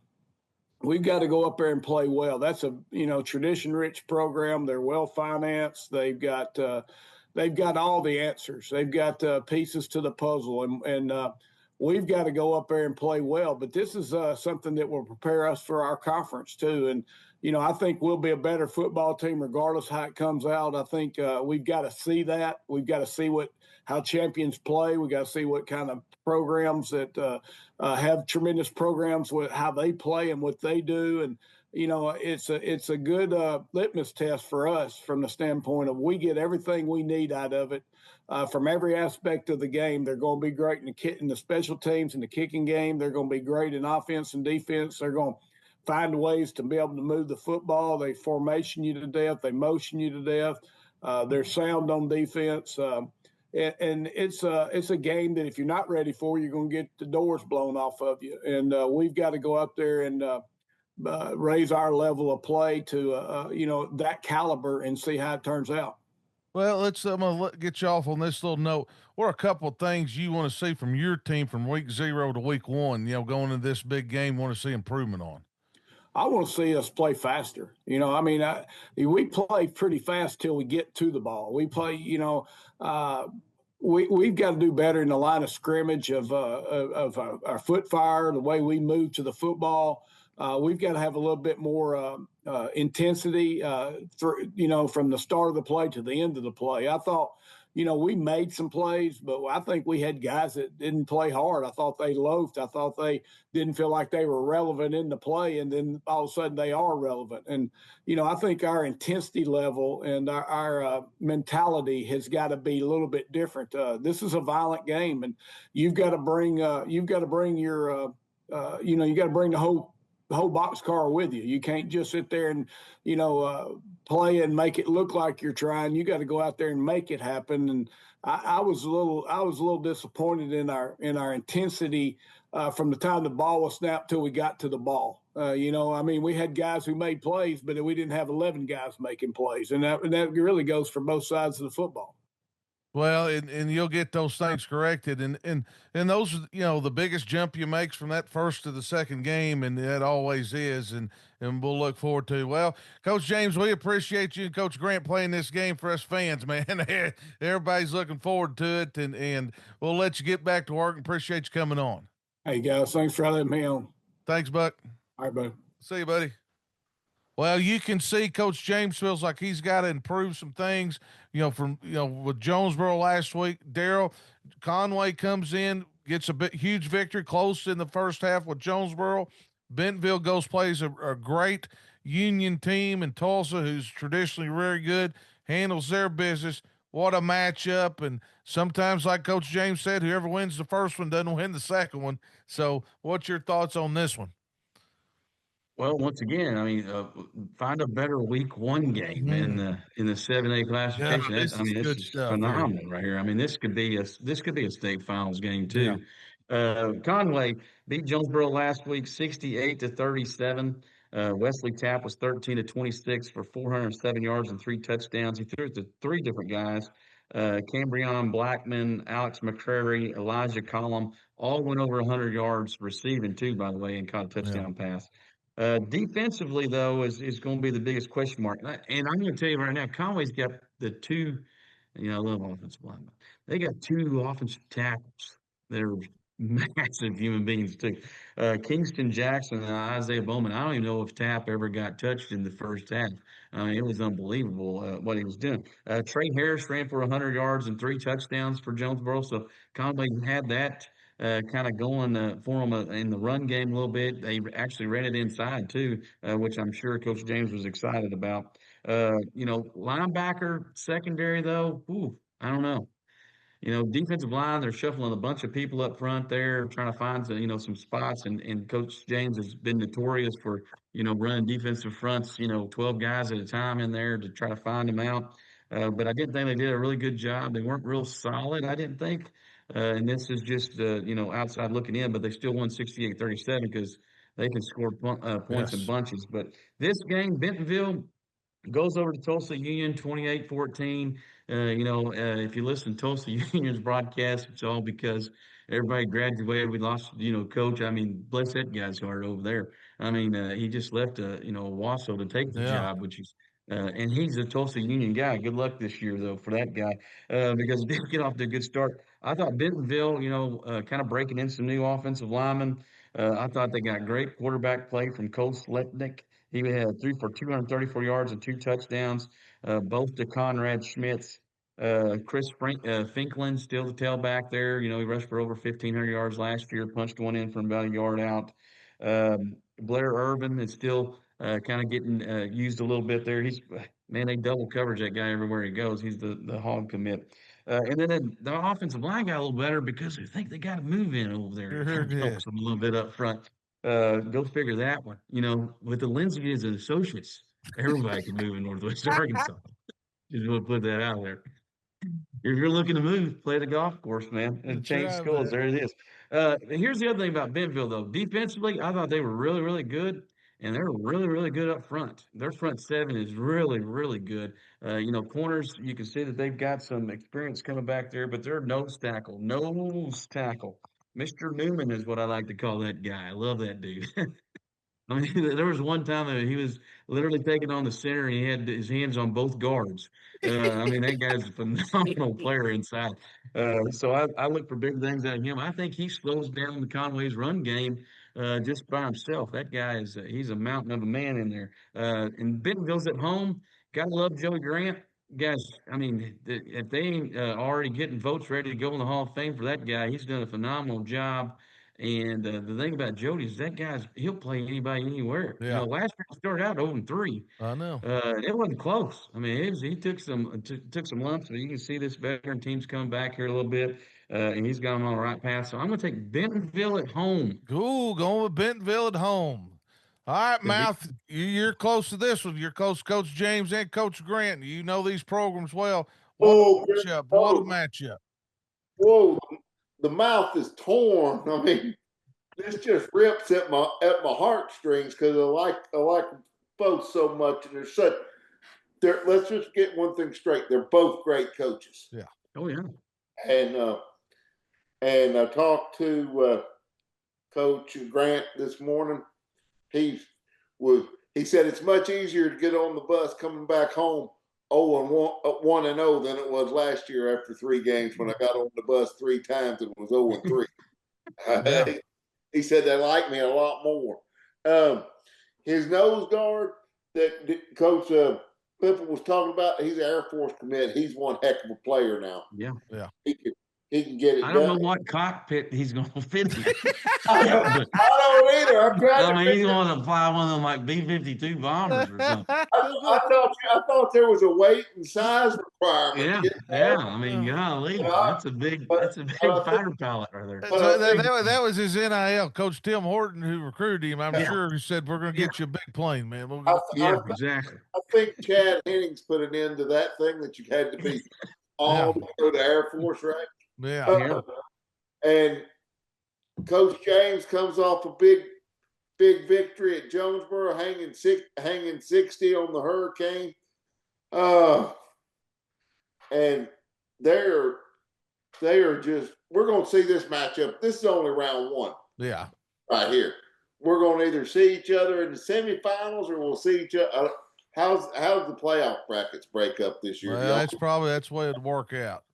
go up there and play well. That's a, you know, tradition-rich program. They're well-financed. They've got all the answers. They've got pieces to the puzzle. And we've got to go up there and play well. But this is something that will prepare us for our conference too. And, you know, I think we'll be a better football team regardless how it comes out. I think we've got to see that. We've got to see how champions play. We've got to see what kind of programs that have tremendous programs, with how they play and what they do. And, you know, it's a good litmus test for us from the standpoint of we get everything we need out of it. From every aspect of the game. They're going to be great in the special teams, in the kicking game. They're going to be great in offense and defense. They're going to find ways to be able to move the football. They formation you to death. They motion you to death. They're sound on defense. And it's a game that if you're not ready for, you're going to get the doors blown off of you. And we've got to go up there and raise our level of play to, you know, that caliber and see how it turns out. Well, I'm going to get you off on this little note. What are a couple of things you want to see from your team from week 0 to week 1, you know, going into this big game, want to see improvement on? I want to see us play faster. You know, I mean, we play pretty fast till we get to the ball. We play, you know, we've got to do better in the line of scrimmage of our foot fire, the way we move to the football. We've got to have a little bit more intensity, you know, from the start of the play to the end of the play. I thought, you know, we made some plays, but I think we had guys that didn't play hard. I thought they loafed. I thought they didn't feel like they were relevant in the play, and then all of a sudden they are relevant. And, you know, I think our intensity level and our mentality has got to be a little bit different. This is a violent game, and you've got to bring your, you know, you got to bring the whole boxcar with you. You can't just sit there and, you know, play and make it look like you're trying. You got to go out there and make it happen. And I was a little disappointed in our intensity from the time the ball was snapped till we got to the ball. I mean, we had guys who made plays, but we didn't have 11 guys making plays, and that really goes for both sides of the football. Well, and you'll get those things corrected, and those, the biggest jump you makes from that first to the second game, and that always is, and we'll look forward to. Well, Coach James, we appreciate you and Coach Grant playing this game for us fans, man. Everybody's looking forward to it, and we'll let you get back to work. And appreciate you coming on. Hey guys, thanks for letting me on. Thanks, Buck. All right, buddy. See you, buddy. Well, you can see Coach James feels like he's got to improve some things, with Jonesboro last week. Daryl Conway comes in, gets a huge victory close in the first half with Jonesboro. Bentonville plays a great Union team in Tulsa, who's traditionally very good, handles their business. What a matchup. And sometimes, like Coach James said, whoever wins the first one doesn't win the second one. So what's your thoughts on this one? Well, once again, I mean, find a better week one game in the 7A classification. this This is phenomenal right here. I mean, this could be a state finals game too. Conway beat Jonesboro last week 68-37. Wesley Tapp was 13-26 for 407 yards and 3 touchdowns. He threw it to 3 different guys. Cambrion Blackman, Alex McCrary, Elijah Collum, all went over 100 yards receiving too, by the way, and caught a touchdown pass. Defensively, though, is going to be the biggest question mark. And I'm going to tell you right now, Conway's got the 2, little offensive linemen. They got 2 offensive tackles that are massive human beings, too. Kingston Jackson and Isaiah Bowman. I don't even know if Tapp ever got touched in the first half. I mean, it was unbelievable what he was doing. Trey Harris ran for 100 yards and 3 touchdowns for Jonesboro. So Conway had that kind of going for them in the run game a little bit. They actually ran it inside too, which I'm sure Coach James was excited about. Linebacker secondary though, I don't know. Defensive line, they're shuffling a bunch of people up front there, trying to find some spots. And Coach James has been notorious for, running defensive fronts, 12 guys at a time in there to try to find them out. But I didn't think they did a really good job. They weren't real solid, I didn't think. And this is just, outside looking in, but they still won 68-37 because they can score points in bunches. But this game, Bentonville goes over to Tulsa Union 28-14. If you listen to Tulsa Union's broadcast, it's all because everybody graduated. We lost, coach. I mean, bless that guy's heart over there. I mean, he just left, Wasso to take the job, which is, and he's a Tulsa Union guy. Good luck this year, though, for that guy, because he didn't get off to a good start. I thought Bentonville, kind of breaking in some new offensive linemen. I thought they got great quarterback play from Cole Sletnick. He had 3 for 234 yards and 2 touchdowns, both to Conrad Schmitz. Chris Finklin, still the tailback there. He rushed for over 1,500 yards last year, punched one in from about a yard out. Blair Urban is still kind of getting used a little bit there. They double coverage that guy everywhere he goes. He's the hog commit. And then the offensive line got a little better because I think they got a move in over there. Helps them a little bit up front. Go figure that one. With the Lindsay as an associates, everybody can move in Northwest Arkansas. Just want to put that out there. If you're looking to move, play the golf course, man, and change schools. There it is. Here's the other thing about Bentonville, though. Defensively, I thought they were really, really good, and they're really, really good up front. Their front 7 is really, really good. Corners, you can see that they've got some experience coming back there, but they're nose tackle. Mr. Newman is what I like to call that guy. I love that dude. I mean, there was one time that he was literally taking on the center and he had his hands on both guards. That guy's a phenomenal player inside. So I look for big things out of him. I think he slows down the Conway's run game just by himself. That guy he's a mountain of a man in there. And Bentonville's at home. Gotta love Joey Grant. Guys, if they ain't already getting votes ready to go in the Hall of Fame for that guy, he's done a phenomenal job. And the thing about Jody is he'll play anybody anywhere. Yeah. Last year he started out 0-3. I know. It wasn't close. He took some lumps, but you can see this veteran team's coming back here a little bit, and he's got them on the right path. So I'm going to take Bentonville at home. Cool, going with Bentonville at home. All right, Mouth, you're close to this one. You're close to Coach James and Coach Grant. You know these programs well. What a matchup. Whoa, the Mouth is torn. this just rips at my heartstrings because I like both so much, and let's just get one thing straight. They're both great coaches. Yeah. Oh yeah. And I talked to Coach Grant this morning. He said it's much easier to get on the bus coming back home 1-0 than it was last year after 3 games when I got on the bus 3 times and was 0-3. Yeah. He said they like me a lot more. His nose guard that Coach Pippen was talking about, he's an Air Force commit. He's one heck of a player now. Yeah. He can get it I don't know done. what cockpit he's going to fit in. I don't either. I'm trying I to mean, he's figure. going to fly one of them like B-52 bombers or something. I thought there was a weight and size requirement. Yeah. I mean, golly, that's a big fighter pilot right there. That was his NIL. Coach Tim Horton, who recruited him, I'm sure, he said, "We're going to get you a big plane, man." Exactly. I think Chad Hennings put an end to that thing that you had to be all to go to Air Force, right? Yeah. And Coach James comes off a big victory at Jonesboro, hanging 60 on the Hurricane. And they are just, we're going to see this matchup. This is only round 1. Yeah. Right here. We're going to either see each other in the semifinals or we'll see each other. How's the playoff brackets break up this year? Well, that's the way it'd work out.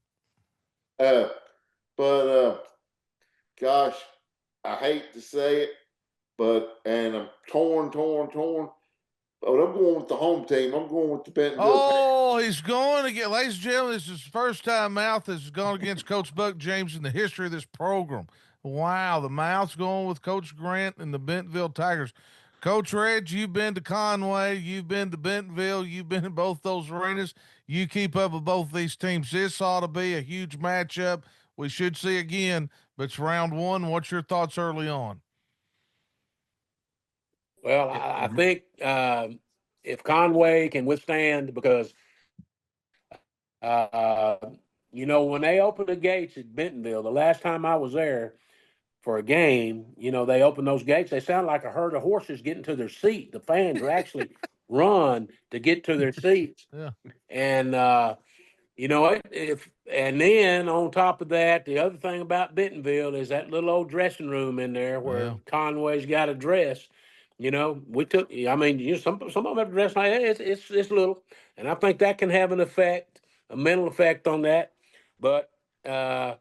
Gosh, I hate to say it, and I'm torn. But I'm going with the home team. I'm going with the Bentonville. Oh, he's going again. Ladies and gentlemen, this is the first time Mouth has gone against Coach Buck James in the history of this program. Wow, the Mouth's going with Coach Grant and the Bentonville Tigers. Coach Reg, you've been to Conway, you've been to Bentonville, you've been in both those arenas. You keep up with both these teams. This ought to be a huge matchup. We should see again, but it's round 1. What's your thoughts early on? Well, I think if Conway can withstand, because when they opened the gates at Bentonville, the last time I was there for a game, they opened those gates. They sound like a herd of horses getting to their seat. The fans are actually run to get to their seats. Yeah. And and then on top of that, the other thing about Bentonville is that little old dressing room in there where Conway's got a dress. We took. I mean, some of them have dressed like it's little, and I think that can have an effect, a mental effect on that. But I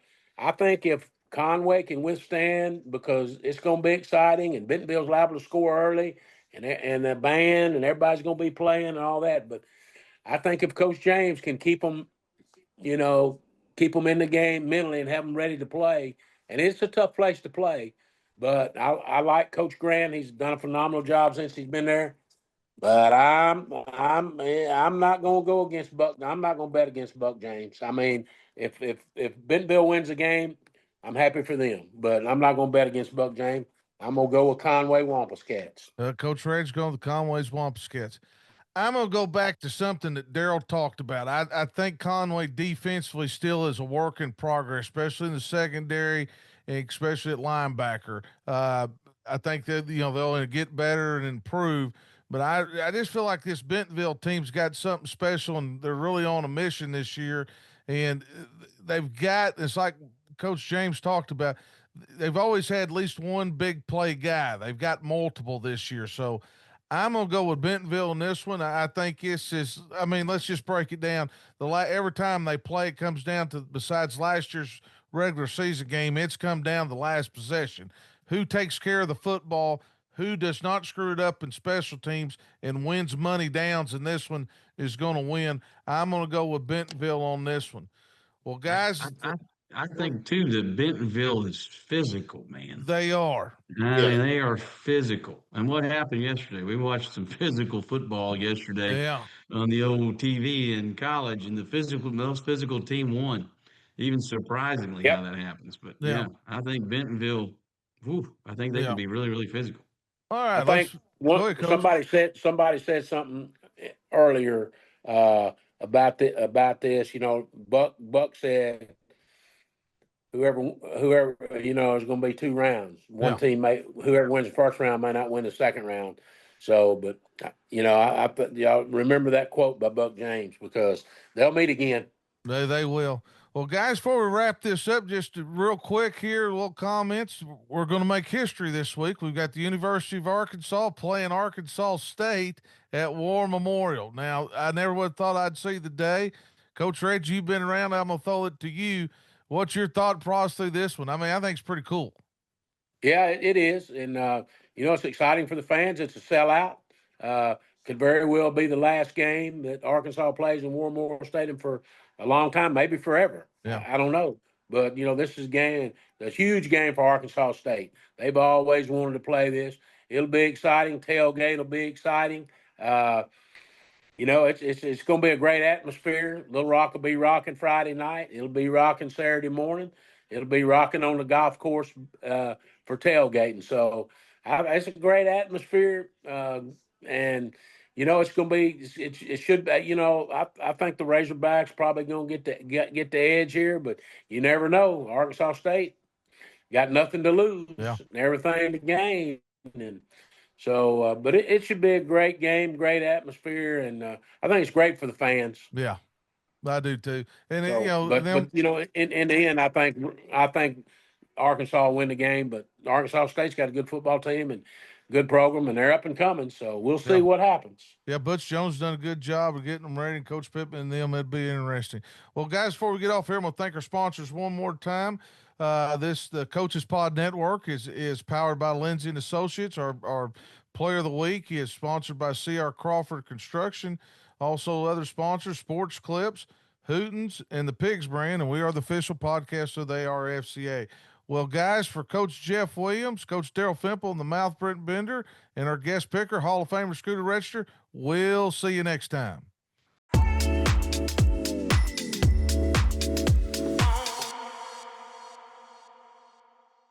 think if Conway can withstand, because it's going to be exciting, and Bentonville's liable to score early, and the band and everybody's going to be playing and all that. But I think if Coach James can keep them in the game mentally and have them ready to play, and it's a tough place to play. But I like Coach Grant. He's done a phenomenal job since he's been there. But I'm not going to go against Buck. I'm not going to bet against Buck James. I mean, if Bentonville wins the game, I'm happy for them. But I'm not going to bet against Buck James. I'm going to go with Conway Wampus Cats. Coach Red's going with Conway's Wampus Cats. I'm going to go back to something that Daryl talked about. I think Conway defensively still is a work in progress, especially in the secondary, and especially at linebacker. I think that, they'll get better and improve. But I just feel like this Bentonville team's got something special, and they're really on a mission this year. And it's like Coach James talked about, they've always had at least one big play guy. They've got multiple this year. So I'm going to go with Bentonville in this one. I think let's just break it down. Every time they play, it comes down to, besides last year's regular season game, it's come down to the last possession. Who takes care of the football, who does not screw it up in special teams and wins money downs, and this one is going to win. I'm going to go with Bentonville on this one. Well, guys, I think too that Bentonville is physical, man. They are. I mean, they are physical. And what happened yesterday? We watched some physical football yesterday on the old TV in college, and the most physical team won. Even surprisingly, how that happens. But I think Bentonville. I think they can be really, really physical. All right. I think somebody said something earlier about this. Buck said whoever is going to be 2 rounds. One Yeah. team whoever wins the first round may not win the second round. So, but I y'all remember that quote by Buck James, because they'll meet again. They will. Well, guys, before we wrap this up, just real quick here, little comments. We're going to make history this week. We've got the University of Arkansas playing Arkansas State at War Memorial. Now, I never would have thought I'd see the day. Coach Reggie, you've been around. I'm going to throw it to you. What's your thought process through this one? I mean, I think it's pretty cool. Yeah, it is. And, it's exciting for the fans. It's a sellout. Could very well be the last game that Arkansas plays in War Memorial Stadium for a long time, maybe forever. Yeah. I don't know. But, this is a huge game for Arkansas State. They've always wanted to play this. It'll be exciting. Tailgate will be exciting. It's going to be a great atmosphere. Little Rock will be rocking Friday night. It'll be rocking Saturday morning. It'll be rocking on the golf course for tailgating. So it's a great atmosphere. And it's going to be. It should be. I think the Razorbacks probably going to get the edge here, but you never know. Arkansas State got nothing to lose and everything to gain, and so. But it should be a great game, great atmosphere, and I think it's great for the fans. Yeah, I do too. And So, but in the end, I think Arkansas will win the game. But Arkansas State's got a good football team and good program, and they're up and coming. So we'll see what happens. Yeah, Butch Jones done a good job of getting them ready. And Coach Pittman and them, it'd be interesting. Well, guys, before we get off here, I'm going to thank our sponsors one more time. The Coaches Pod Network is powered by Lindsay and Associates. Our player of the week is sponsored by C.R. Crawford Construction. Also, other sponsors, Sports Clips, Hootens, and the Pigs brand, and we are the official podcast of the ARFCA. Well, guys, for Coach Jeff Williams, Coach Daryl Fimple, and the Mouth Brent Bender, and our guest picker, Hall of Famer Scooter Register, we'll see you next time.